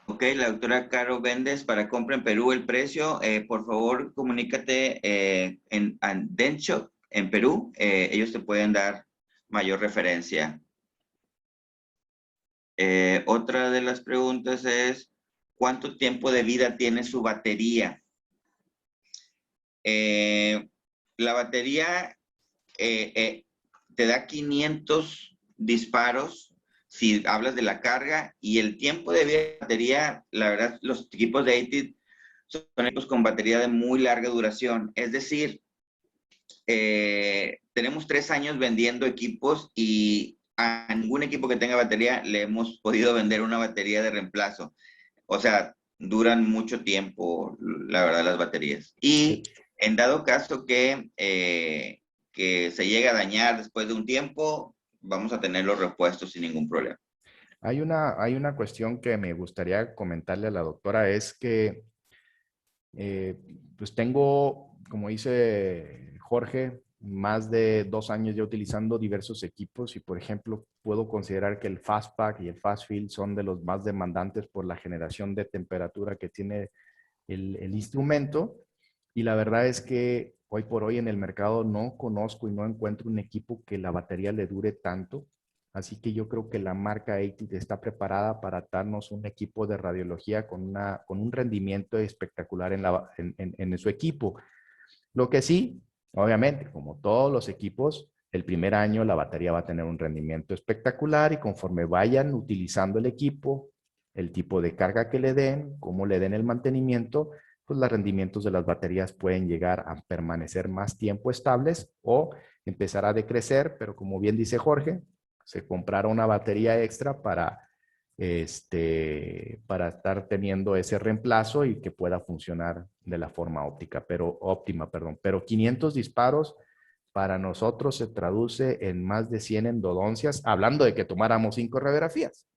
Ok, la doctora Caro Véndez, para compra en Perú el precio, por favor comunícate en Dentshop en Perú, ellos te pueden dar mayor referencia. Otra de las preguntas es, ¿cuánto tiempo de vida tiene su batería? La batería te da 500 disparos si hablas de la carga, y el tiempo de vida de batería, la verdad, los equipos de ATID son equipos con batería de muy larga duración. Es decir, tenemos 3 años vendiendo equipos y a ningún equipo que tenga batería le hemos podido vender una batería de reemplazo. O sea, duran mucho tiempo, la verdad, las baterías. Y en dado caso que se llegue a dañar después de un tiempo, vamos a tener los repuestos sin ningún problema. Hay una cuestión que me gustaría comentarle a la doctora, es que pues tengo, como dice Jorge, más de 2 años ya utilizando diversos equipos y, por ejemplo, puedo considerar que el FastPack y el FastFill son de los más demandantes por la generación de temperatura que tiene el instrumento. Y la verdad es que hoy por hoy en el mercado no conozco y no encuentro un equipo que la batería le dure tanto. Así que yo creo que la marca ATID está preparada para darnos un equipo de radiología con un rendimiento espectacular en su equipo. Lo que sí, obviamente, como todos los equipos, el primer año la batería va a tener un rendimiento espectacular y conforme vayan utilizando el equipo, el tipo de carga que le den, cómo le den el mantenimiento, pues los rendimientos de las baterías pueden llegar a permanecer más tiempo estables o empezar a decrecer, pero como bien dice Jorge, se comprará una batería extra para estar teniendo ese reemplazo y que pueda funcionar de la forma óptima, perdón. Pero 500 disparos para nosotros se traduce en más de 100 endodoncias, hablando de que tomáramos 5 radiografías.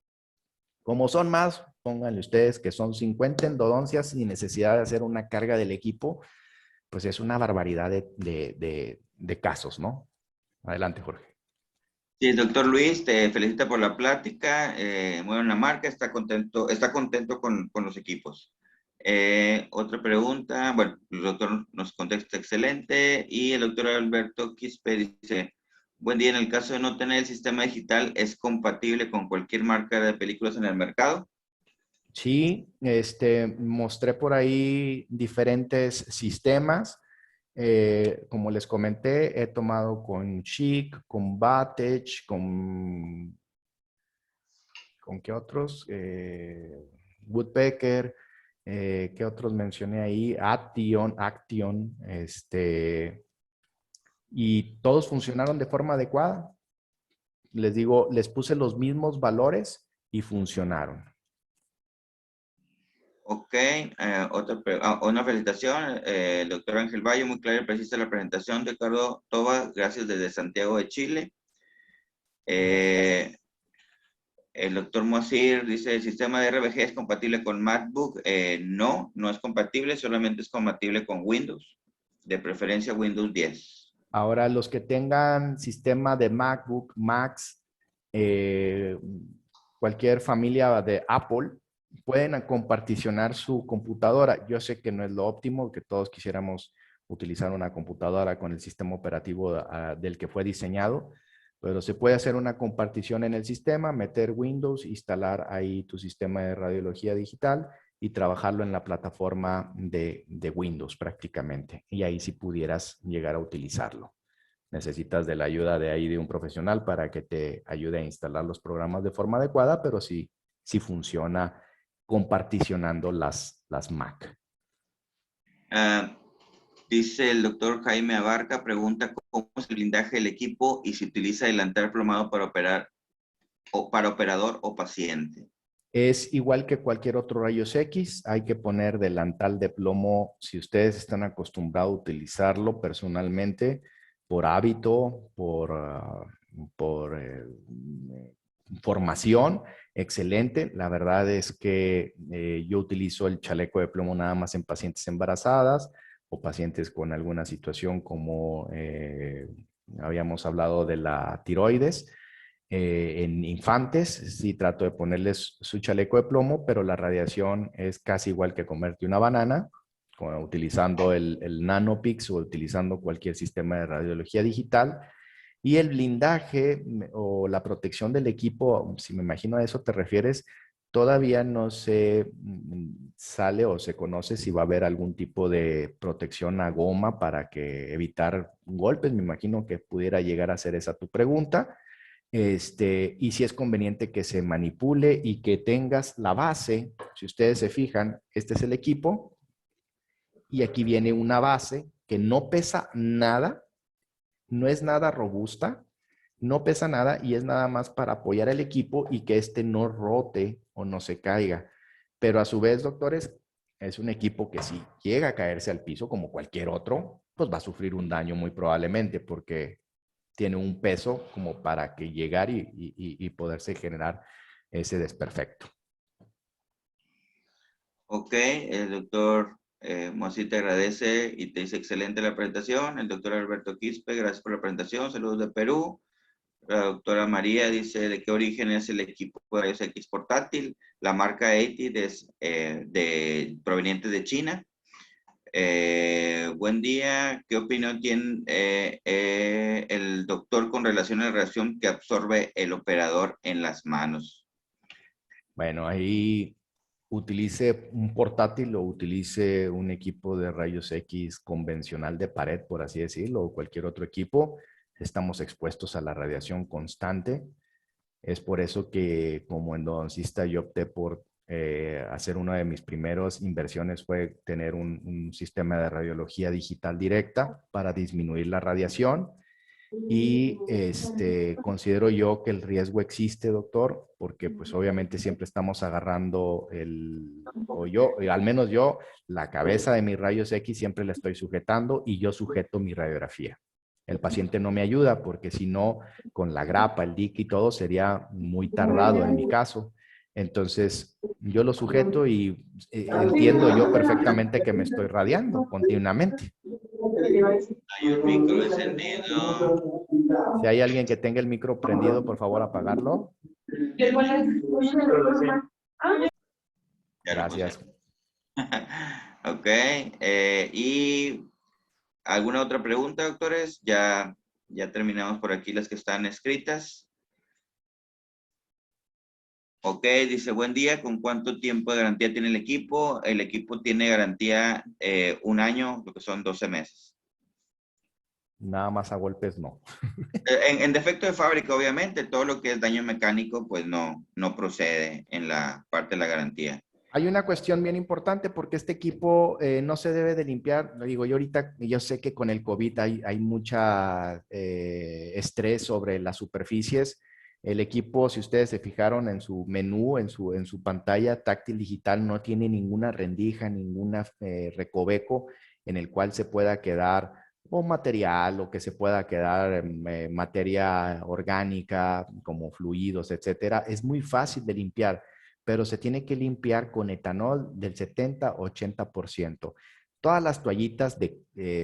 Como son más, pónganle ustedes que son 50 endodoncias sin necesidad de hacer una carga del equipo, pues es una barbaridad de casos, ¿no? Adelante, Jorge. Sí, el doctor Luis te felicita por la plática, muy buena marca, está contento con los equipos. Otra pregunta, bueno, el doctor nos contesta excelente y el doctor Alberto Quispe dice, buen día, en el caso de no tener el sistema digital, ¿es compatible con cualquier marca de películas en el mercado? Sí, mostré por ahí diferentes sistemas. Como les comenté, he tomado con Chic, con Batech, ¿con qué otros? Woodpecker, ¿qué otros mencioné ahí? Action, y todos funcionaron de forma adecuada. Les digo, les puse los mismos valores y funcionaron. Ok, una felicitación, el doctor Ángel Valle, muy clara y precisa la presentación. Ricardo Toba, gracias desde Santiago de Chile. El doctor Moacir dice, ¿el sistema de RBG es compatible con MacBook? No, no es compatible, solamente es compatible con Windows, de preferencia Windows 10. Ahora, los que tengan sistema de MacBook, Macs, eh, cualquier familia de Apple, pueden comparticionar su computadora. Yo sé que no es lo óptimo, que todos quisiéramos utilizar una computadora con el sistema operativo del que fue diseñado, pero se puede hacer una compartición en el sistema, meter Windows, instalar ahí tu sistema de radiología digital y trabajarlo en la plataforma de Windows prácticamente. Y ahí sí pudieras llegar a utilizarlo. Necesitas de la ayuda de ahí de un profesional para que te ayude a instalar los programas de forma adecuada, pero sí funciona comparticionando las Mac. Ah, dice el doctor Jaime Abarca, pregunta cómo es el blindaje del equipo y si utiliza delantal plomado para operar o para operador o paciente. Es igual que cualquier otro rayos X, hay que poner delantal de plomo si ustedes están acostumbrados a utilizarlo personalmente, por hábito, por formación, excelente. La verdad es que yo utilizo el chaleco de plomo nada más en pacientes embarazadas o pacientes con alguna situación como habíamos hablado de la tiroides. En infantes, sí trato de ponerles su chaleco de plomo, pero la radiación es casi igual que comerte una banana, utilizando el Nanopix o utilizando cualquier sistema de radiología digital. Y el blindaje o la protección del equipo, si me imagino a eso te refieres, todavía no se sale o se conoce si va a haber algún tipo de protección a goma para que evitar golpes. Me imagino que pudiera llegar a ser esa tu pregunta. Y si es conveniente que se manipule y que tengas la base. Si ustedes se fijan, este es el equipo y aquí viene una base que no pesa nada, no es nada robusta, no pesa nada y es nada más para apoyar el equipo y que este no rote o no se caiga. Pero a su vez, doctores, es un equipo que si llega a caerse al piso como cualquier otro, pues va a sufrir un daño muy probablemente porque tiene un peso como para que llegar y poderse generar ese desperfecto. Ok, el doctor Moacir te agradece y te dice excelente la presentación. El doctor Alberto Quispe, gracias por la presentación. Saludos de Perú. La doctora María dice, ¿de qué origen es el equipo de rayos X portátil? La marca ATID es proveniente de China. Buen día. ¿Qué opinión tiene el doctor con relación a la radiación que absorbe el operador en las manos? Bueno, ahí utilice un portátil o utilice un equipo de rayos X convencional de pared, por así decirlo, o cualquier otro equipo. Estamos expuestos a la radiación constante. Es por eso que como endodoncista yo opté por hacer una de mis primeras inversiones fue tener un sistema de radiología digital directa para disminuir la radiación. Y considero yo que el riesgo existe, doctor, porque pues obviamente siempre estamos agarrando o yo, al menos yo, la cabeza de mis rayos X siempre la estoy sujetando y yo sujeto mi radiografía. El paciente no me ayuda porque si no, con la grapa, el dique y todo sería muy tardado en mi caso. Entonces, yo lo sujeto y entiendo yo perfectamente que me estoy radiando continuamente. Hay un micro encendido. Si hay alguien que tenga el micro prendido, por favor, apagarlo. Ya lo puse. Gracias. Ok. ¿Y alguna otra pregunta, doctores? Ya terminamos por aquí las que están escritas. Ok, dice, buen día, ¿con cuánto tiempo de garantía tiene el equipo? El equipo tiene garantía 1 año, lo que son 12 meses. Nada más a golpes, no. En defecto de fábrica, obviamente, todo lo que es daño mecánico, pues no procede en la parte de la garantía. Hay una cuestión bien importante porque este equipo no se debe de limpiar. Lo digo, yo ahorita, yo sé que con el COVID hay mucha estrés sobre las superficies. El equipo, si ustedes se fijaron en su menú, en su pantalla táctil digital, no tiene ninguna rendija, ninguna recoveco en el cual se pueda quedar o material o que se pueda quedar materia orgánica como fluidos, etcétera. Es muy fácil de limpiar, pero se tiene que limpiar con etanol del 70-80%. Todas las toallitas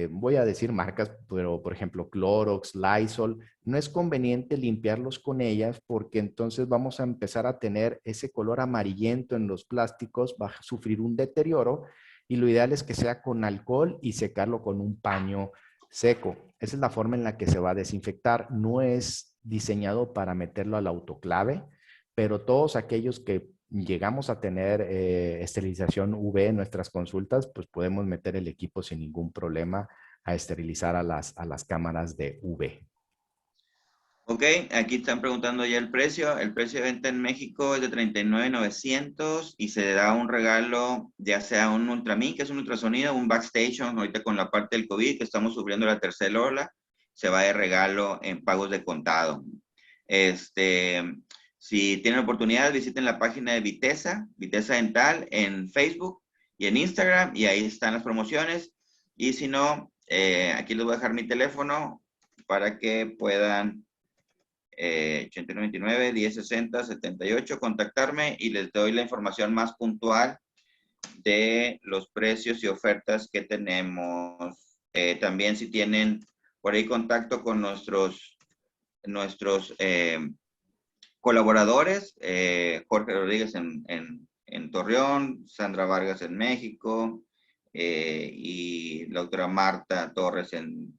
voy a decir marcas, pero por ejemplo Clorox, Lysol, no es conveniente limpiarlos con ellas porque entonces vamos a empezar a tener ese color amarillento en los plásticos, va a sufrir un deterioro y lo ideal es que sea con alcohol y secarlo con un paño seco. Esa es la forma en la que se va a desinfectar. No es diseñado para meterlo al autoclave, pero todos aquellos que llegamos a tener esterilización UV en nuestras consultas, pues podemos meter el equipo sin ningún problema a esterilizar a las cámaras de UV. Ok, aquí están preguntando ya el precio. El precio de venta en México es de $39,900 y se da un regalo, ya sea un Ultrami, que es un ultrasonido, un Backstation, ahorita con la parte del COVID, que estamos sufriendo la tercera ola, se va de regalo en pagos de contado. Si tienen oportunidad, visiten la página de Vitesa Dental en Facebook y en Instagram, y ahí están las promociones. Y si no, aquí les voy a dejar mi teléfono para que puedan 8199-1060-78, contactarme y les doy la información más puntual de los precios y ofertas que tenemos. También si tienen por ahí contacto con nuestros colaboradores, Jorge Rodríguez en Torreón, Sandra Vargas en México y la doctora Marta Torres en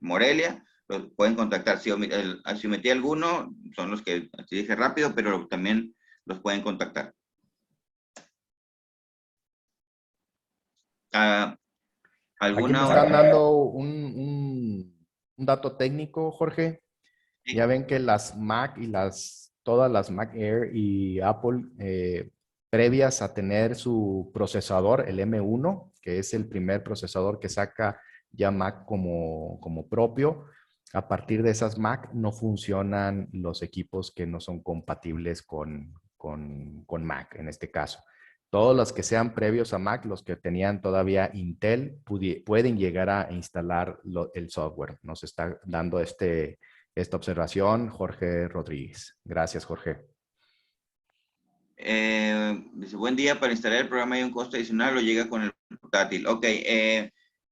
Morelia. Los pueden contactar. Si omití alguno, son los que así dije rápido, pero también los pueden contactar. Aquí me ¿Alguna están otra? dando un dato técnico, Jorge. Ya Sí. ven que las Mac y todas las Mac Air y Apple, previas a tener su procesador, el M1, que es el primer procesador que saca ya Mac como propio, a partir de esas Mac no funcionan los equipos que no son compatibles con Mac en este caso. Todos los que sean previos a Mac, los que tenían todavía Intel, pueden llegar a instalar el software. Nos está dando esta observación Jorge Rodríguez. Gracias, Jorge. Dice, buen día, para instalar el programa hay un costo adicional o llega con el portátil. Ok,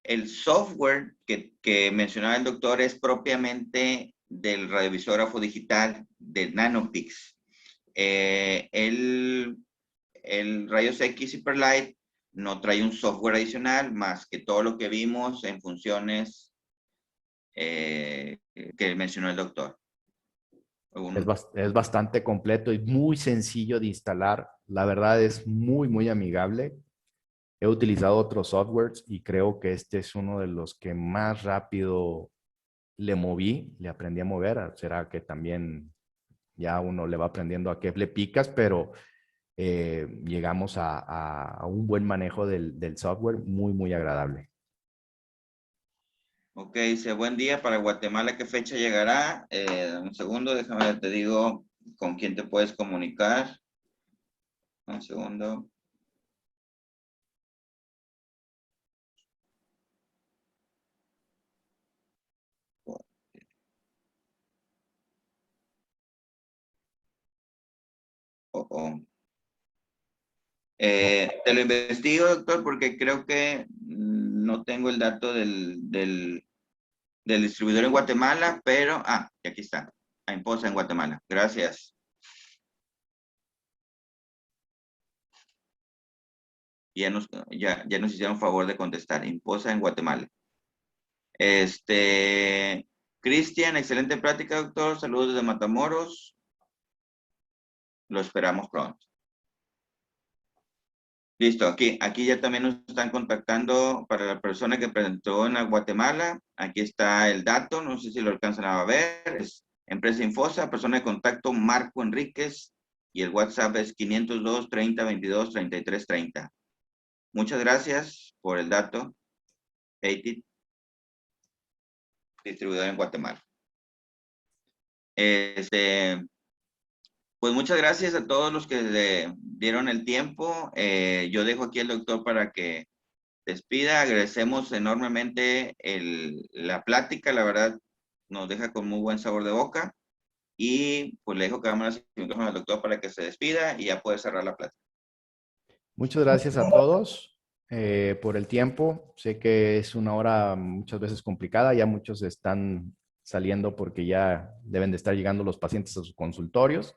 el software que mencionaba el doctor es propiamente del radiovisógrafo digital de Nanopix. El Rayos X Hyperlight no trae un software adicional más que todo lo que vimos en funciones que mencionó el doctor. Es bastante completo y muy sencillo de instalar. La verdad es muy, muy amigable. He utilizado otros softwares y creo que este es uno de los que más rápido le moví, le aprendí a mover. Será que también ya uno le va aprendiendo a qué le picas, pero llegamos a un buen manejo del software muy, muy agradable. Ok, dice, buen día para Guatemala, ¿qué fecha llegará? Un segundo, déjame ver, te digo con quién te puedes comunicar. Un segundo. Oh, oh. Te lo investigo, doctor, porque creo que no tengo el dato del distribuidor en Guatemala, pero, y aquí está, a Imposa en Guatemala. Gracias. Ya nos hicieron favor de contestar. Imposa en Guatemala. Cristian, excelente plática, doctor. Saludos desde Matamoros. Lo esperamos pronto. Listo, aquí ya también nos están contactando para la persona que presentó en Guatemala. Aquí está el dato, no sé si lo alcanzan a ver. Es Empresa Infosa, persona de contacto Marco Enríquez y el WhatsApp es 502 30 22 33 30. Muchas gracias por el dato. ATIT, distribuidor en Guatemala. Pues muchas gracias a todos los que le dieron el tiempo. Yo dejo aquí al doctor para que despida. Agradecemos enormemente la plática, la verdad nos deja con muy buen sabor de boca. Y pues le dejo cámaras y micrófono al doctor para que se despida y ya puede cerrar la plática. Muchas gracias a todos por el tiempo. Sé que es una hora muchas veces complicada. Ya muchos están saliendo porque ya deben de estar llegando los pacientes a sus consultorios.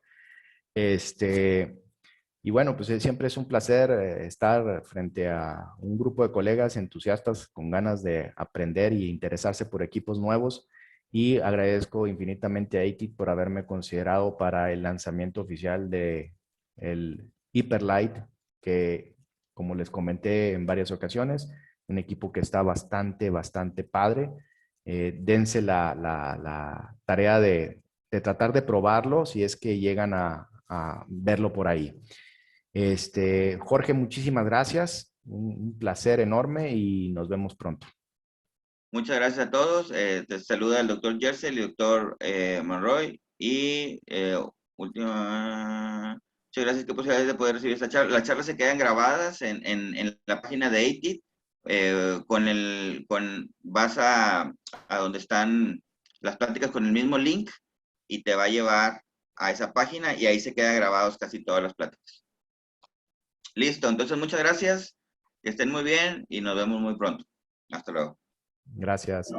Y bueno, pues siempre es un placer estar frente a un grupo de colegas entusiastas con ganas de aprender y interesarse por equipos nuevos. Y agradezco infinitamente a ATIT por haberme considerado para el lanzamiento oficial de el Hyperlight, que como les comenté en varias ocasiones, un equipo que está bastante, bastante padre. Dense la tarea de tratar de probarlo si es que llegan a verlo por ahí. Jorge, muchísimas gracias. Un placer enorme y nos vemos pronto. Muchas gracias a todos. Te saluda el doctor Jersey, el doctor Monroy. Y muchas gracias. Qué posibilidades de poder recibir esta charla. Las charlas se quedan grabadas en la página de ATIT. Vas a donde están las pláticas con el mismo link y te va a llevar a esa página y ahí se quedan grabados casi todas las pláticas. Listo, entonces muchas gracias, que estén muy bien y nos vemos muy pronto. Hasta luego. Gracias.